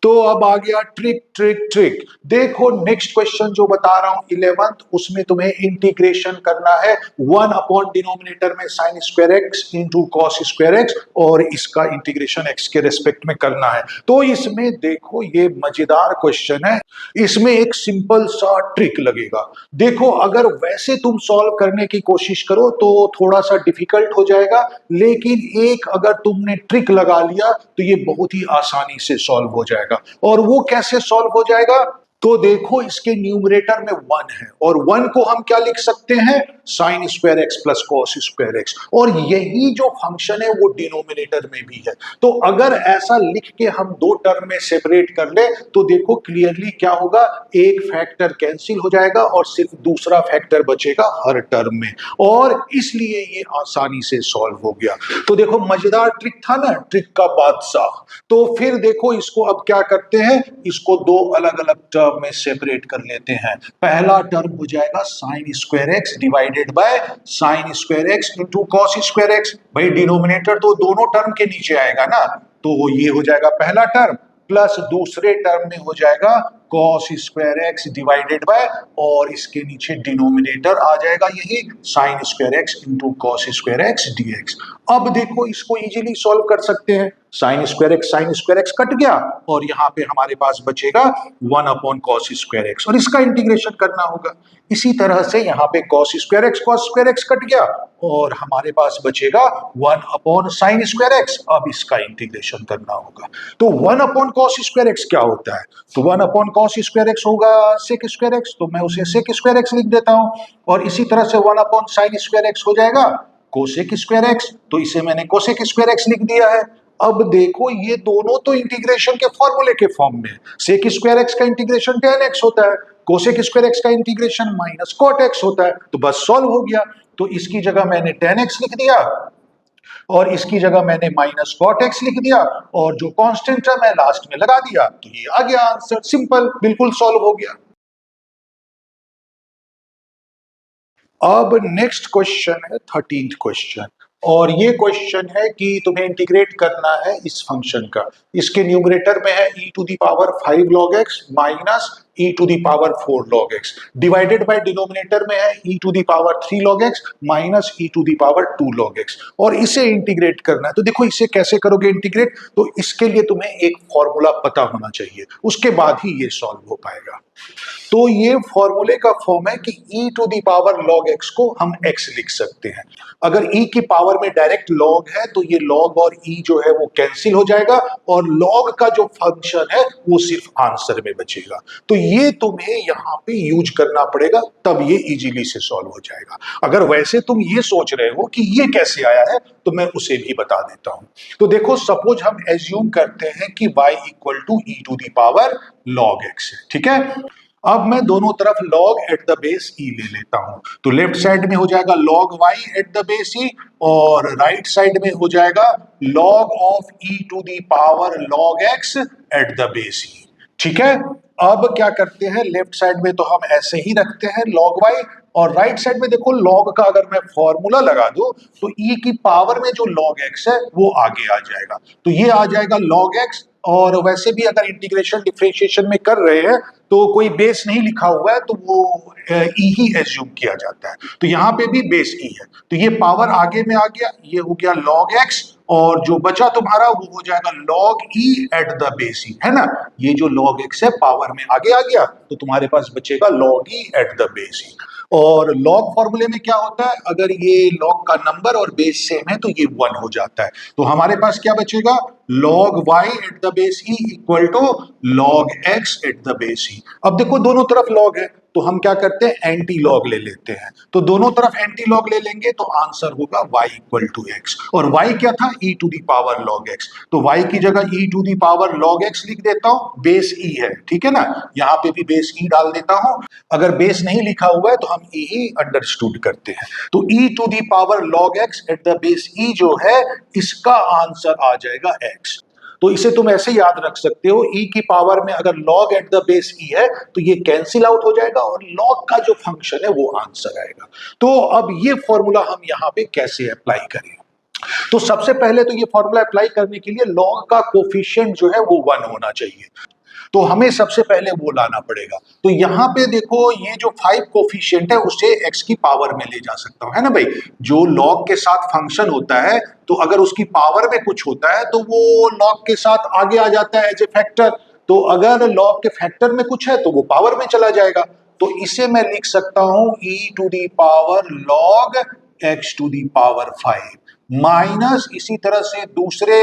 तो अब आ गया ट्रिक ट्रिक ट्रिक। देखो नेक्स्ट क्वेश्चन जो बता रहा हूं 11th, उसमें तुम्हें इंटीग्रेशन करना है 1 अपॉन डिनोमिनेटर में sine square x into cos square x और इसका इंटीग्रेशन एक्स के रेस्पेक्ट में करना है। तो इसमें देखो ये मजेदार क्वेश्चन है, इसमें एक सिंपल सा ट्रिक लगेगा। देखो अगर वैसे तुम सॉल्व करने की कोशिश करो तो थोड़ा सा डिफिकल्ट हो जाएगा, लेकिन एक अगर तुमने ट्रिक लगा लिया तो ये बहुत ही आसानी से सॉल्व हो जाएगा। और वो कैसे सॉल्व हो जाएगा? तो देखो इसके न्यूमरेटर में 1 है और 1 को हम क्या लिख सकते हैं, sign square x plus cos square x, और यही जो फंक्शन है वो डिनोमिनेटर में भी है। तो अगर ऐसा लिख के हम दो टर्म में सेपरेट कर ले तो देखो क्लियरली क्या होगा, एक फैक्टर कैंसिल हो जाएगा और सिर्फ दूसरा फैक्टर बचेगा हर टर्म में, और इसलिए ये आसानी से सॉल्व हो गया। तो देखो मजेदार ट्रिक था ना, ट्रिक का बादशाह। तो फिर देखो इसको अब क्या करते हैं, इसको दो अलग अलग टर्म में सेपरेट कर लेते हैं। पहला टर्म हो जाएगा sine square x divided by sine square x into cos square x. भाई डिनोमिनेटर तो दोनों टर्म के नीचे आएगा ना, तो ये हो जाएगा पहला टर्म, प्लस दूसरे टर्म में हो जाएगा cos square x divided by, और इसके नीचे डिनोमिनेटर आ जाएगा यही sine square x into cos square x dx. अब देखो इसको इजीली सॉल्व कर सकते हैं, साइन स्क्वायर एक्स कट गया और यहाँ पे हमारे पास बचेगा 1 अपॉन कॉस स्क्वायर एक्स, और इसका इंटीग्रेशन करना होगा। इसी तरह से यहाँ पे कॉस स्क्वायर एक्स कट गया और हमारे पास बचेगा 1 अपॉन साइन स्क्वायर एक्स, अब इसका इंटीग्रेशन करना होगा। तो 1 अपॉन कॉस स्क्वायर एक्स क्या होता है, तो 1 अपॉन कॉस स्क्वायर एक्स होगा सेक स्क्वायर एक्स, तो मैं उसे सेक स्क्वायर एक्स लिख देता हूं, और इसी तरह से 1 अपॉन साइन स्क्वायर एक्स हो जाएगा कोसेक स्क्वायर एक्स, तो इसे मैंने कोसेक स्क्वायर एक्स लिख दिया है। अब देखो ये दोनों तो इंटीग्रेशन के फॉर्मूले के फॉर्म में, सेक स्क्वायर एक्स का इंटीग्रेशन tan x होता है, कोसेक स्क्वायर एक्स का इंटीग्रेशन माइनस कॉट एक्स होता है, तो बस सॉल्व हो गया। तो इसकी जगह मैंने tan x लिख दिया और इसकी जगह मैंने माइनस कॉट एक्स लिख दिया, और जो कांस्टेंट टर्म है लास्ट में लगा दिया, तो ये आ गया आंसर, सिंपल, बिल्कुल सॉल्व हो गया। अब नेक्स्ट क्वेश्चन है 13th क्वेश्चन, और ये क्वेश्चन है कि तुम्हें इंटीग्रेट करना है इस फंक्शन का। इसके न्यूमरेटर में है e to the power 5 log x minus e to the power 4 log x, divided by denominator में है e to the power 3 log x minus e to the power 2 log x, और इसे integrate करना है। तो देखो इसे कैसे करोगे इंटीग्रेट, तो इसके लिए तुम्हें एक फॉर्मूला पता होना चाहिए, उसके बाद ही ये सॉल्व हो पाएगा। तो ये फॉर्मूले का फॉर्म है कि e to the power log x को हम x लिख सकते हैं। अगर e की पावर में डायरेक्ट log है तो ये log और e जो है वो कैंसिल हो जाएगा, और log का जो फंक्शन है वो सिर्फ आंसर में बचेगा। तो ये तुम्हें यहाँ पे यूज करना पड़ेगा, तब ये इजीली से सॉल्व हो जाएगा। अगर वैसे तुम ये सोच रहे हो कि ये कैसे आया है, तो मैं उसे भी बता देता हूं। तो देखो सपोज हम एज्यूम करते हैं कि y equal to e to the power log x है, ठीक है। अब मैं दोनों तरफ log at the base e ले लेता हूं, तो लेफ्ट साइड में हो जाएगा log y at the base e, और राइट साइड में हो जाएगा log of e to the power log x at the base e, ठीक है। अब क्या करते हैं, लेफ्ट साइड में तो हम ऐसे ही रखते हैं log y, और राइट साइड में देखो log का अगर मैं फॉर्मूला लगा दूं तो e की पावर में जो log x है वो आगे आ जाएगा, तो ये आ जाएगा log x। और वैसे भी अगर इंटीग्रेशन डिफरेंशिएशन में कर रहे हैं तो कोई बेस नहीं लिखा हुआ है, तो वो ई ही एज्यूम किया जाता है, तो यहाँ पे भी बेस ई है, तो ये पावर आगे में आ गया, ये हो गया log x, और जो बचा तुम्हारा वो हो जाएगा log e at the base e, है ना। ये जो log x है पावर में आगे आ गया, तो तुम्हारे पास बचेगा log e at the base e. और log फॉर्मूले में क्या होता है, अगर ये log का नंबर और बेस सेम है तो ये 1 हो जाता है, तो हमारे पास क्या बचेगा, log y at the base e equal to log x at the base e। अब देखो दोनों तरफ log है, तो हम क्या करते हैं, एंटी लॉग ले लेते हैं। तो दोनों तरफ एंटी लॉग ले लेंगे तो आंसर होगा y इक्वल टू एक्स। और y क्या था, e to the power log x। तो y की जगह e to the power log x लिख देता हूं, बेस e है, ठीक है ना, यहां पे भी बेस e डाल देता हूं। अगर बेस नहीं लिखा हुआ है तो हम e ही अंडरस्टूड करते हैं। तो e to the power log x at the base e जो है, इसका आंसर आ जाएगा x। तो इसे तुम ऐसे याद रख सकते हो, e की पावर में अगर log at the base e है तो ये कैंसिल आउट हो जाएगा और log का जो फंक्शन है वो आंसर आएगा। तो अब ये फॉर्मूला हम यहां पे कैसे अप्लाई करें? तो सबसे पहले तो ये फॉर्मूला अप्लाई करने के लिए log का कोफिशिएंट जो है वो 1 होना चाहिए। तो हमें सबसे पहले वो लाना पड़ेगा। तो यहां पे देखो, ये जो 5 कोफिशिएंट है उसे x की पावर में ले जा सकता हूं, है ना भाई। जो log के साथ फंक्शन होता है तो अगर उसकी पावर में कुछ होता है तो वो log के साथ आगे आ जाता है एज ए फैक्टर। तो अगर log के फैक्टर में कुछ है तो वो पावर में चला जाएगा। तो इसे मैं लिख सकता हूं e to the power log x to the power 5 minus, इसी तरह से दूसरे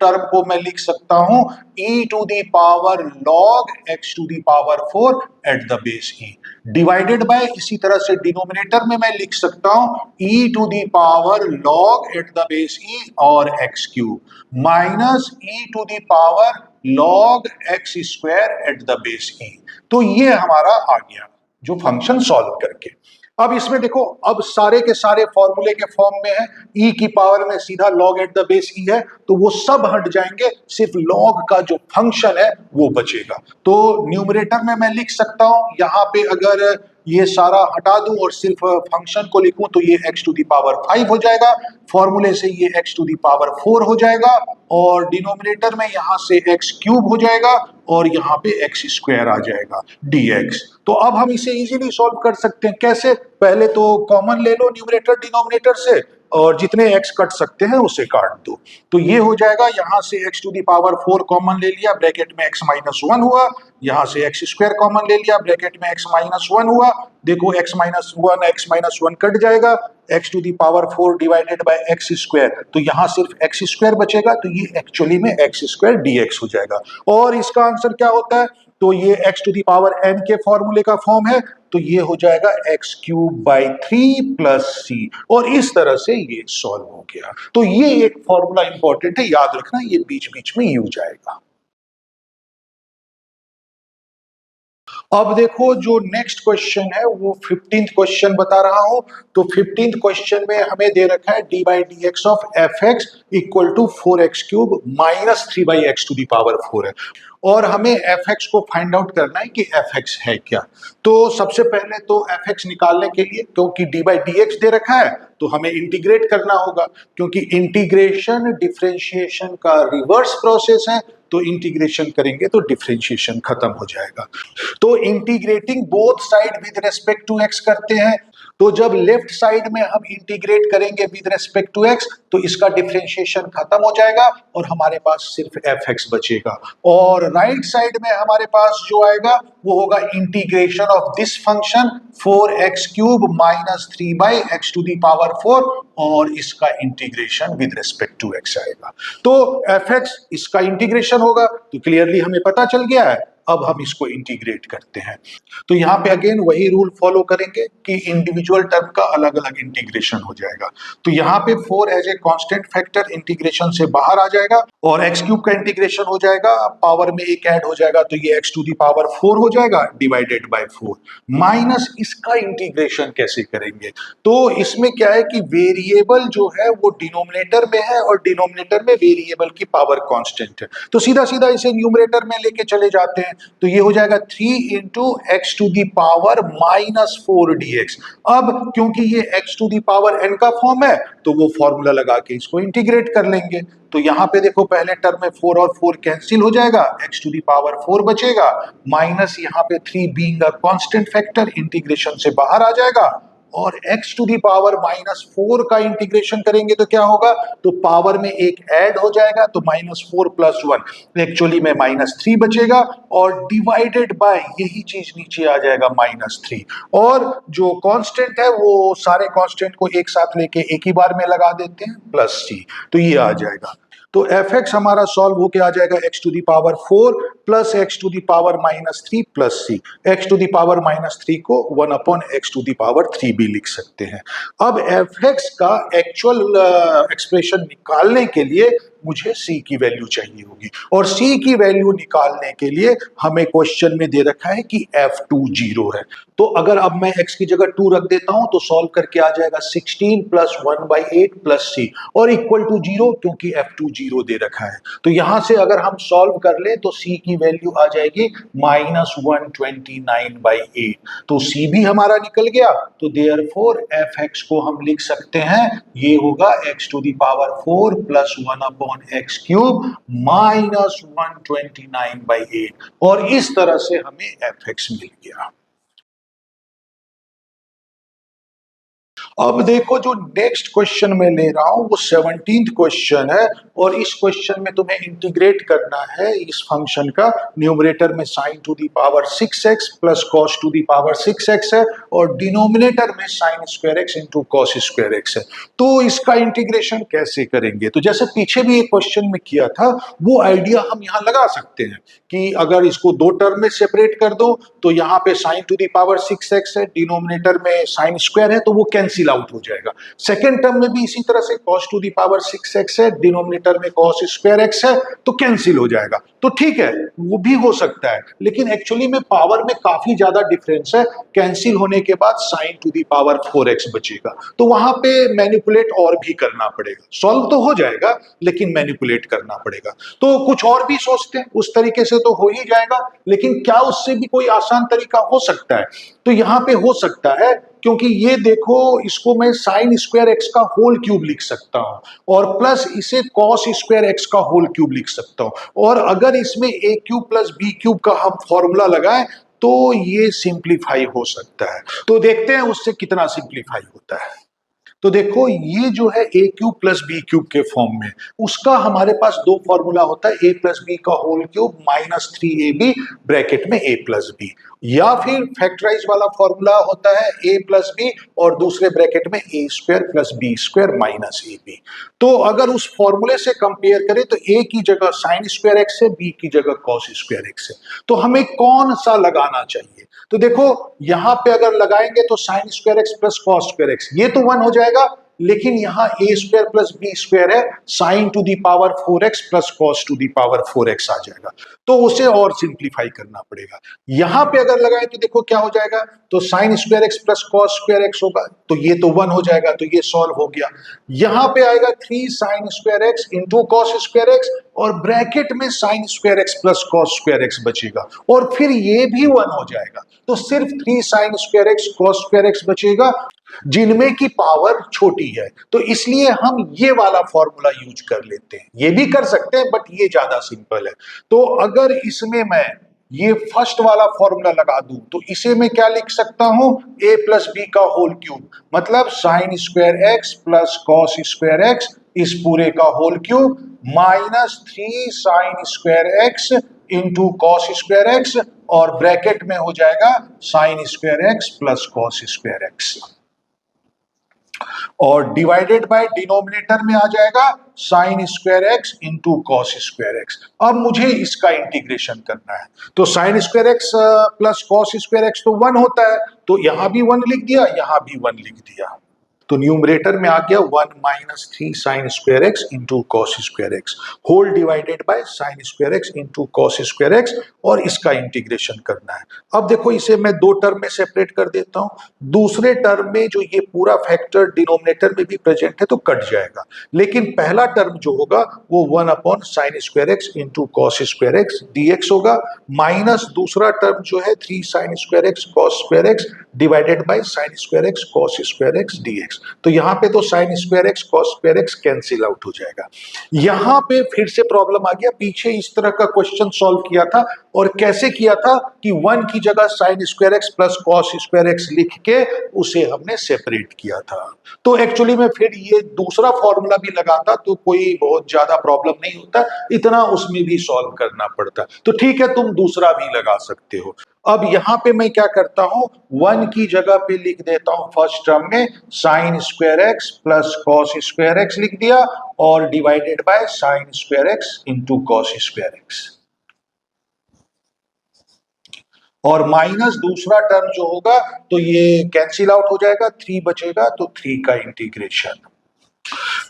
टर्म को मैं लिख सकता हूं e to the power log x to the power 4 at the base e divided by, इसी तरह से डिनोमिनेटर में मैं लिख सकता हूं e to the power log at the base e और x cube minus e to the power log x square at the base e। तो ये हमारा आ गया जो फंक्शन सॉल्व करके। अब इसमें देखो, अब सारे के सारे फॉर्मूले के फॉर्म में है, e की पावर में सीधा log at the base e है, तो वो सब हट जाएंगे, सिर्फ log का जो फंक्शन है वो बचेगा। तो न्यूमरेटर में मैं लिख सकता हूं, यहां पे अगर ये सारा हटा दूं और सिर्फ फंक्शन को लिखूं तो ये x टू दी पावर 5 हो जाएगा, फॉर्मूले से ये x टू दी पावर 4 हो जाएगा, और डिनोमिनेटर में यहां से x क्यूब हो जाएगा और यहाँ पे x स्क्वायर आ जाएगा dx। तो अब हम इसे इजीली सॉल्व कर सकते हैं। कैसे? पहले तो कॉमन ले लो न्यूमरेटर डिनोमिनेटर से, और जितने x कट सकते हैं उसे काट दो। तो ये हो जाएगा, यहां से x to the power 4 common ले लिया, ब्रैकेट में x माइनस 1 हुआ, यहां से x स्क्वायर कॉमन ले लिया, ब्रैकेट में x माइनस 1 हुआ। देखो x माइनस 1 कट जाएगा, x to the power 4 divided by x square, तो यहां सिर्फ x स्क्वायर बचेगा, तो ये एक्चुअली में x स्क्वायर dx हो जाएगा। और इसका आंसर क्या होता है? तो ये x to the power n के फॉर्मूले का फॉर्म है, तो ये हो जाएगा x cube by 3 plus c, और इस तरह से ये सॉल्व हो गया। तो ये एक फॉर्मूला इंपॉर्टेंट है, याद रखना, ये बीच बीच में यूज आएगा। अब देखो, जो नेक्स्ट क्वेश्चन है वो 15th क्वेश्चन बता रहा हूं। तो 15th क्वेश्चन में हमें दे रखा है d by d x of f x equal to 4x cube minus 3 by x to the power 4 है, और हमें एफ एक्स को फाइंड आउट करना है कि एफ एक्स है क्या। तो सबसे पहले तो एफ एक्स निकालने के लिए, क्योंकि डी बाई डी एक्स दे रखा है तो हमें इंटीग्रेट करना होगा, क्योंकि इंटीग्रेशन डिफरेंशिएशन का रिवर्स प्रोसेस है, तो इंटीग्रेशन करेंगे तो डिफरेंशिएशन खत्म हो जाएगा। तो integrating both side with respect to x करते हैं। तो जब लेफ्ट साइड में हम इंटीग्रेट करेंगे विद रेस्पेक्ट टू एक्स तो इसका डिफरेंशिएशन खत्म हो जाएगा और हमारे पास सिर्फ एफ एक्स बचेगा। और राइट साइड में हमारे पास जो आएगा वो होगा integration of this function 4x cube minus 3 by x to the power 4, और इसका integration with respect to x आएगा। तो एफ एक्स इसका इंटीग्रेशन होगा, तो क्लियरली हमें पता चल गया है। अब हम इसको इंटीग्रेट करते हैं। तो यहाँ पे अगेन वही रूल फॉलो करेंगे कि इंडिविजुअल टर्म का अलग अलग इंटीग्रेशन हो जाएगा। तो यहाँ पे 4 as a constant factor integration से बाहर आ जाएगा, और x क्यूब का इंटीग्रेशन हो जाएगा, पावर में एक ऐड हो जाएगा, तो ये x टू दी पावर 4 हो जाएगा डिवाइडेड बाय 4, माइनस इसका इंटीग्रेशन कैसे करेंगे। तो इसमें क्या है कि वेरिएबल जो है वो डिनोमिनेटर में है और डिनोमिनेटर में वेरिएबल की पावर कांस्टेंट है, तो सीधा सीधा इसे न्यूमरेटर में लेके चले जाते हैं। तो ये हो जाएगा 3 into x to the power minus 4 dx। अब क्योंकि ये x to the power n का फॉर्म है तो वो फॉर्मूला लगा के इसको इंटीग्रेट कर लेंगे। तो यहाँ पे देखो, पहले टर्म में 4 और 4 कैंसिल हो जाएगा, x टू दी पावर 4 बचेगा, माइनस यहाँ पे 3 being a constant factor integration से बाहर आ जाएगा, और x to the power minus 4 का इंटीग्रेशन करेंगे तो क्या होगा, तो पावर में एक ऐड हो जाएगा, तो माइनस 4 प्लस 1 एक्चुअली में माइनस 3 बचेगा, और डिवाइडेड बाय यही चीज नीचे आ जाएगा माइनस 3, और जो कांस्टेंट है वो सारे कांस्टेंट को एक साथ लेके एक ही बार में लगा देते हैं प्लस c, तो ये आ जाएगा। तो एफ एक्स हमारा सॉल्व होके आ जाएगा x to the power 4 plus x to the power -3 plus c. X to the power -3 को 1 upon x to the power 3 भी लिख सकते हैं। अब एफ एक्स का एक्चुअल एक्सप्रेशन निकालने के लिए मुझे सी की वैल्यू चाहिए होगी, और सी की वैल्यू निकालने के लिए हमें क्वेश्चन में दे रखा है कि F2 0 है। तो अगर अब मैं x की जगह 2 रख देता हूं तो सॉल्व करके आ जाएगा 16 प्लस 1/8 प्लस सी, और इक्वल टू 0, क्योंकि F2 0 दे रखा है। तो यहां से अगर हम सॉल्व कर ले तो सी की वैल्यू आ जाएगी -129/8। तो सी भी हमारा निकल गया। तो देयरफॉर एफ एक्स को हम लिख सकते हैं, ये होगा x to the power 4 plus 1 upon x cube -129/8, और इस तरह से हमें एफ एक्स मिल गया। अब देखो जो नेक्स्ट क्वेश्चन मैं ले रहा हूं वो 17th क्वेश्चन है, और इस क्वेश्चन में तुम्हें इंटीग्रेट करना है इस फंक्शन का। न्यूमरेटर में sine to the power 6x plus cos to the power 6x है, और डिनोमिनेटर में sine square x into cos square x है। तो इसका इंटीग्रेशन कैसे करेंगे? तो जैसे पीछे भी एक क्वेश्चन में किया था, वो आइडिया हम यहाँ लगा सकते हैं कि अगर इसको दो टर्म में सेपरेट कर दो तो यहाँ पे sign to the power 6x है, डिनोमिनेटर में साइन स्क्वायर है, तो वो कैंसिल आउट हो जाएगा। सेकेंड टर्म में भी इसी तरह से cos to the power 6x है, डिनोमिनेटर में cos स्क्वायर x है, तो कैंसिल हो जाएगा। तो ठीक है, वो भी हो सकता है, लेकिन एक्चुअली में पावर में काफी ज्यादा डिफरेंस है। कैंसिल होने के बाद sign to the power 4x बचेगा, तो वहां पे मैनिपुलेट और भी करना पड़ेगा। सॉल्व तो हो जाएगा लेकिन मैनिपुलेट करना पड़ेगा। तो कुछ और भी सोचते हैं, उस तरीके से तो हो ही जाएगा, लेकिन क्या उससे भी कोई आसान तरीका हो सकता है? तो यहां पे हो सकता है, क्योंकि ये देखो, इसको मैं साइन स्क्वायर एक्स का होल क्यूब लिख सकता हूं, और प्लस इसे कॉस स्क्वायर एक्स का होल क्यूब लिख सकता हूं, और अगर इसमें ए क्यूब प्लस बी क्यूब का हम फॉर्मूला लगाएं तो ये सिंप्लीफाई हो सकता है। तो देखते हैं उससे कितना सिंप्लीफाई होता है। तो देखो, ये जो है ए क्यूब प्लस बी क्यूब के फॉर्म में, उसका हमारे पास दो फॉर्मूला होता है, ए प्लस बी का होल क्यूब -3ab ब्रैकेट में ए प्लस बी, या फिर फैक्टराइज वाला फॉर्मूला होता है ए प्लस बी और दूसरे ब्रैकेट में a square plus b square minus a b. तो अगर उस फॉर्मूले से कंपेयर करें तो ए की जगह साइन स्क्वायर एक्स है, बी की जगह कॉस स्क्वायर एक्स है, तो हमें कौन सा लगाना चाहिए? तो देखो, यहां पे अगर लगाएंगे तो sine square x plus cos square x, ये तो 1 हो जाएगा, लेकिन यहां a square plus b square है, sine to the power 4x plus cos to the power 4x आ जाएगा, तो उसे और सिंप्लीफाई करना पड़ेगा। यहां पे अगर लगाए तो देखो क्या हो जाएगा, तो sine square x plus cos square x होगा, तो ये तो 1 हो जाएगा, तो ये सॉल्व हो गया। यहां पे आएगा 3 sine square x into cos square x, और ब्रैकेट में sine square x plus cos square x बचेगा, और फिर ये भी 1 हो जाएगा, तो सिर्फ 3 sine square x cos square x बचेगा, जिनमें की पावर छोटी है। तो इसलिए हम ये वाला फॉर्मूला यूज कर लेते हैं। ये भी कर सकते हैं, बट ये ज्यादा सिंपल है। तो अगर इसमें मैं ये फर्स्ट वाला फॉर्मूला लगा दूं तो इसे मैं क्या लिख सकता हूं, ए प्लस बी का होल क्यूब, मतलब sine square x plus cos square x इस पूरे का whole cube -3 sine square x into cos square x, और ब्रैकेट में हो जाएगा sine square x plus cos square x, और डिवाइडेड बाय डिनोमिनेटर में आ जाएगा sine square x into cos square x. अब मुझे इसका इंटीग्रेशन करना है, तो sine square x plus cos square x तो 1 होता है, तो यहां भी 1 लिख दिया, यहां भी 1 लिख दिया, तो न्यूमरेटर में आ गया 1 -3 sine square x into cos square x, whole divided by sine square x into cos square x, और इसका इंटीग्रेशन करना है। अब देखो, इसे मैं दो टर्म में सेपरेट कर देता हूं। दूसरे टर्म में जो ये पूरा फैक्टर डिनोमिनेटर में भी प्रेजेंट है तो कट जाएगा, लेकिन पहला टर्म जो होगा वो 1 upon sine square x into cos square x dx होगा, माइनस दूसरा टर्म जो है 3 sine square x cos square x divided by sine square x cos square x dx। तो यहां पे तो sine square x cos square x cancel out हो जाएगा। यहां पे फिर से प्रॉब्लम आ गया, पीछे इस तरह का क्वेश्चन सॉल्व किया था, और कैसे किया था कि 1 की जगह sign square x plus cos square x लिख के उसे हमने सेपरेट किया था। तो एक्चुअली में फिर ये दूसरा फॉर्मूला भी लगाता तो कोई बहुत ज्यादा प्रॉब्लम नहीं होता, इतना उसमें भी सॉल्व करना पड़ता। तो ठीक है, तुम दूसरा भी लगा सकते हो। अब यहां पे मैं क्या करता हूं, 1 की जगह पे लिख देता हूं फर्स्ट टर्म में sine square x plus cos square x लिख दिया, और divided by sine square x into cos square x, और माइनस दूसरा टर्म जो होगा तो ये कैंसिल आउट हो जाएगा, 3 बचेगा, तो 3 का इंटीग्रेशन।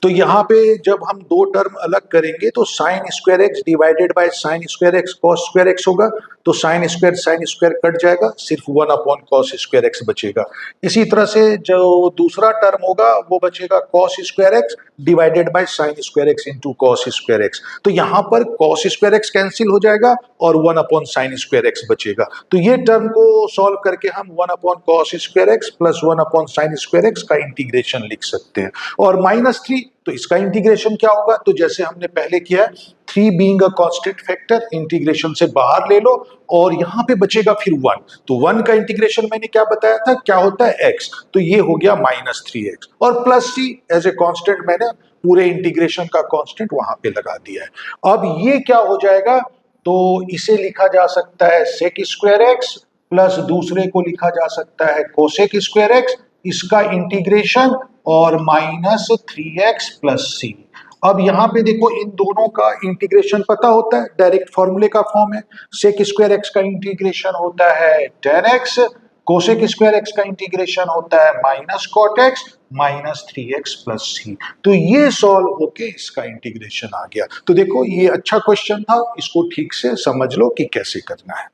तो यहाँ पे जब हम दो टर्म अलग करेंगे तो sine square x divided by sine square x cos square x होगा, तो साइन स्क्वायर कट जाएगा, सिर्फ 1 अपॉन कॉस स्क्वायर एक्स बचेगा। इसी तरह से जो दूसरा टर्म होगा वो बचेगा cos square x divided by sine square x into cos square x, तो यहाँ पर कॉस स्क्वायर एक्स कैंसिल हो जाएगा और 1 अपॉन साइन स्क्वायर एक्स बचेगा। तो ये टर्म को सॉल्व करके हम 1 upon cos square x plus 1 upon sine square x का इंटीग्रेशन लिख सकते हैं। और -3, तो इसका इंटीग्रेशन क्या होगा, तो जैसे हमने पहले किया, 3 being a constant factor, integration से बाहर ले लो और यहां पे बचेगा फिर 1, तो 1 का इंटीग्रेशन मैंने क्या बताया था, क्या होता है x, तो ये हो गया -3x, और plus c as a constant मैंने पूरे इंटीग्रेशन का कांस्टेंट वहां पे लगा दिया है। अब ये क्या हो जाएगा, तो इसे लिखा जा सकता है सेक स्क्वायर एक्स प्लस दूसरे को लिखा जा सकता है कोसेक स्क्वायर एक्स, इसका इंटीग्रेशन और -3x प्लस सी। अब यहां पे देखो इन दोनों का इंटीग्रेशन पता होता है, डायरेक्ट फॉर्मूले का फॉर्म है, सेक स्क्वायर एक्स का इंटीग्रेशन होता है tan x, cosec square x का इंटीग्रेशन होता है minus cot x minus 3x plus c. तो ये सॉल्व होके इसका इंटीग्रेशन आ गया। तो देखो ये अच्छा क्वेश्चन था, इसको ठीक से समझ लो कि कैसे करना है।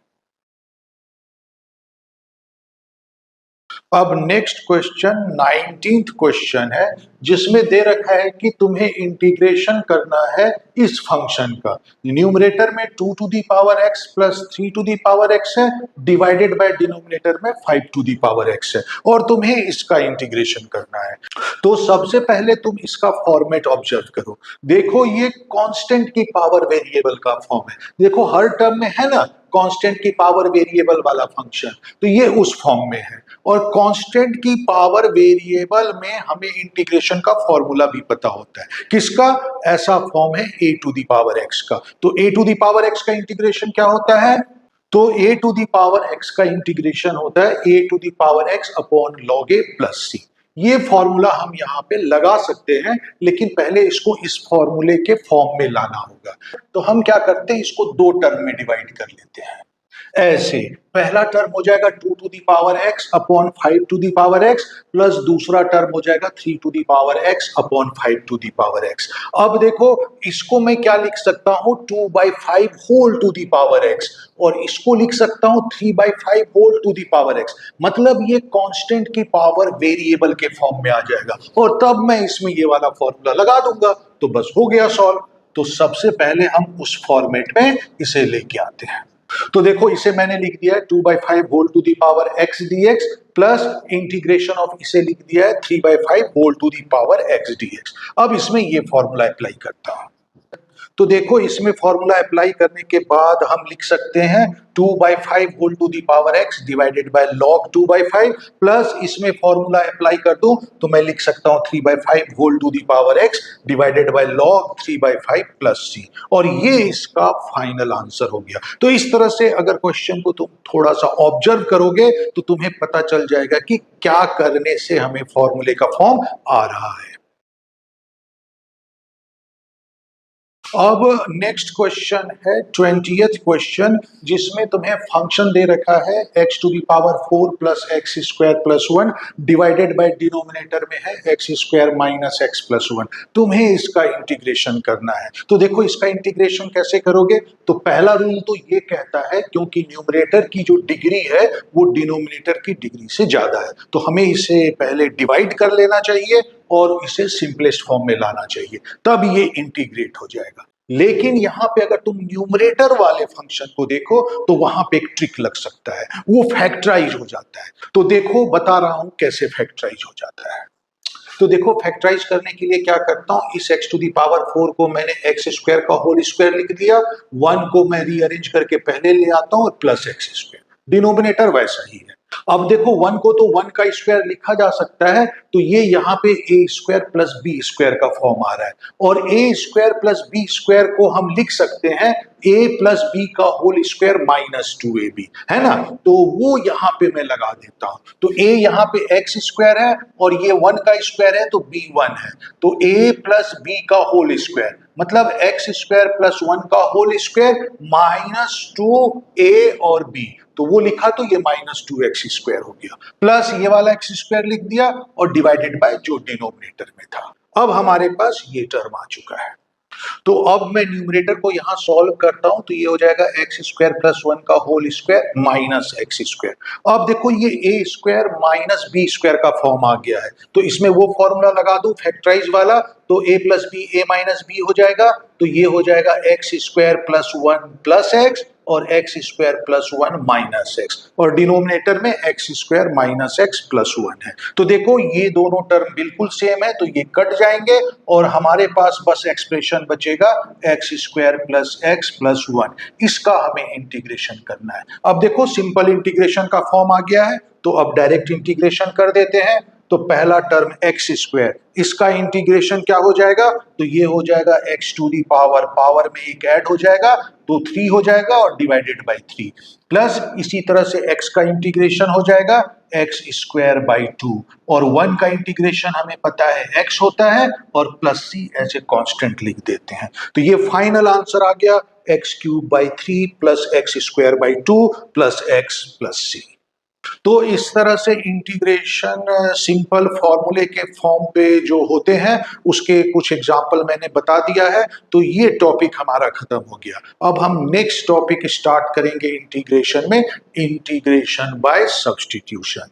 अब नेक्स्ट क्वेश्चन 19th क्वेश्चन है, जिसमें दे रखा है कि तुम्हें इंटीग्रेशन करना है इस फंक्शन का, न्यूमरेटर में 2 to the power x plus 3 to the power x है, डिवाइडेड बाय डिनोमिनेटर में 5 टू दी पावर x है, और तुम्हें इसका इंटीग्रेशन करना है। तो सबसे पहले तुम इसका फॉर्मेट ऑब्जर्व करो, देखो ये कांस्टेंट की पावर वेरिएबल का फॉर्म है, देखो हर टर्म में है ना कांस्टेंट की पावर वेरिएबल वाला फंक्शन, तो ये उस फॉर्म में है, और कांस्टेंट की पावर वेरिएबल में हमें इंटीग्रेशन का फॉर्मूला भी पता होता है, किसका, ऐसा फॉर्म है a to the power x का, तो a to the power x का इंटीग्रेशन क्या होता है, तो a to the power x का इंटीग्रेशन होता है a to the power x upon log a plus c। ये फॉर्मूला हम यहाँ पे लगा सकते हैं, लेकिन पहले इसको इस फॉर्मूले के फॉर्म में लाना होगा। तो हम क्या करते हैं, इसको दो टर्म में डिवाइड कर लेते हैं। ऐसे पहला टर्म हो जाएगा 2 to the power x upon 5 to the power x, plus दूसरा टर्म हो जाएगा 3 to the power x upon 5 to the power x। अब देखो इसको मैं क्या लिख सकता हूं, 2/5 whole to the power x, और इसको लिख सकता हूं 3/5 whole to the power x, मतलब ये कांस्टेंट की पावर वेरिएबल के फॉर्म में आ जाएगा, और तब मैं इसमें ये वाला फॉर्मूला लगा दूंगा, तो बस हो गया सॉल्व। तो सबसे पहले हम उस फॉर्मेट में इसे लेके आते हैं। तो देखो इसे मैंने लिख दिया है 2/5 whole to the power x dx, plus integration of इसे लिख दिया है 3/5 whole to the power x dx। अब इसमें ये फॉर्मूला अप्लाई करता हूं, तो देखो इसमें फॉर्मूला अप्लाई करने के बाद हम लिख सकते हैं 2/5 whole to the power x divided by log 2/5, plus इसमें फॉर्मूला अप्लाई कर दूं तो मैं लिख सकता हूं 3/5 whole to the power x divided by log 3/5 plus c, और ये इसका फाइनल आंसर हो गया। तो इस तरह से अगर क्वेश्चन को तुम थोड़ा सा ऑब्जर्व करोगे तो तुम्हें पता चल जाएगा कि क्या करने से हमें फॉर्मूले का फॉर्म आ रहा है। अब नेक्स्ट क्वेश्चन है 20th क्वेश्चन, जिसमें तुम्हें फंक्शन दे रखा है x to the power 4 plus x square plus 1 divided by denominator में है x square minus x plus 1, तुम्हें इसका इंटीग्रेशन करना है। तो देखो इसका इंटीग्रेशन कैसे करोगे, तो पहला रूल तो ये कहता है क्योंकि न्यूमरेटर की जो डिग्री है वो डिनोमिनेटर की डिग्री से ज्यादा है, तो हमें इसे पहले डिवाइड कर लेना चाहिए और इसे सिंपलेस्ट फॉर्म में लाना चाहिए, तब ये इंटीग्रेट हो जाएगा। लेकिन यहां पे अगर तुम न्यूमरेटर वाले फंक्शन को देखो तो वहां पे एक ट्रिक लग सकता है, वो फैक्टराइज हो जाता है। तो देखो बता रहा हूं कैसे फैक्टराइज हो जाता है। तो देखो फैक्टराइज करने के लिए क्या करता हूं, इस x टू दी पावर 4 को मैंने एक्स स्क्वायर का होल स्क्वायर लिख दिया, 1 को मैं रीअरेंज करके पहले ले आता हूं और प्लस एक्स स्क्वायर, डिनोमिनेटर वैसा ही है। अब देखो 1 को तो 1 का स्क्वायर लिखा जा सकता है, तो ये यहाँ पे ए स्क्वायर प्लस बी स्क्वायर का फॉर्म आ रहा है, और ए स्क्वायर प्लस बी स्क्वायर को हम लिख सकते हैं ए प्लस बी का होल स्क्वायर माइनस 2ab है ना, तो वो यहाँ पे मैं लगा देता हूं। तो a यहाँ पे एक्स स्क्वायर है और ये 1 का स्क्वायर है तो b 1 है, तो a प्लस b का होल स्क्वायर मतलब एक्स स्क्वायर प्लस 1 का होल स्क्वायर माइनस 2a और b, तो वो लिखा तो ये माइनस 2x स्क्वायर हो गया, प्लस ये वाला एक्स स्क्वायर लिख दिया और डिवाइडेड बाय जो डिनोमिनेटर में था। अब हमारे पास ये टर्म आ चुका है। तो अब मैं न्यूमरेटर को यहां सॉल्व करता हूं, तो ये हो जाएगा एक्स स्क्वायर प्लस 1 का whole square minus x square. अब देखो ये a square minus b square का फॉर्म आ गया है, तो इसमें वो फॉर्मूला लगा दूं फैक्टराइज वाला, तो a plus b a minus b हो जाएगा, तो ये हो जाएगा x square plus 1 plus x और x square plus 1 minus x, और डिनोमिनेटर में x square minus x plus 1 है। तो देखो ये दोनों टर्म बिल्कुल सेम है, तो ये कट जाएंगे और हमारे पास बस एक्सप्रेशन बचेगा एक्स स्क्वायर प्लस 1। इसका हमें इंटीग्रेशन करना है। अब देखो सिंपल इंटीग्रेशन का फॉर्म आ गया है, तो अब डायरेक्ट इंटीग्रेशन कर देते हैं। तो पहला टर्म एक्स स्क्वायर, इसका इंटीग्रेशन क्या हो जाएगा, तो ये हो जाएगा एक्स टू दी पावर में एक ऐड हो जाएगा तो 3 हो जाएगा और डिवाइडेड बाय 3, प्लस इसी तरह से एक्स का इंटीग्रेशन हो जाएगा एक्स स्क्वायर बाई 2, और 1 का इंटीग्रेशन हमें पता है एक्स होता है और प्लस सी ऐसे कांस्टेंट लिख देते हैं। तो ये फाइनल आंसर आ गया x cube by 3 plus x square by 2 plus x plus c. तो इस तरह से इंटीग्रेशन सिंपल फॉर्मूले के फॉर्म पे जो होते हैं उसके कुछ एग्जाम्पल मैंने बता दिया है। तो ये टॉपिक हमारा खत्म हो गया। अब हम नेक्स्ट टॉपिक स्टार्ट करेंगे इंटीग्रेशन में, इंटीग्रेशन बाय सब्स्टिट्यूशन।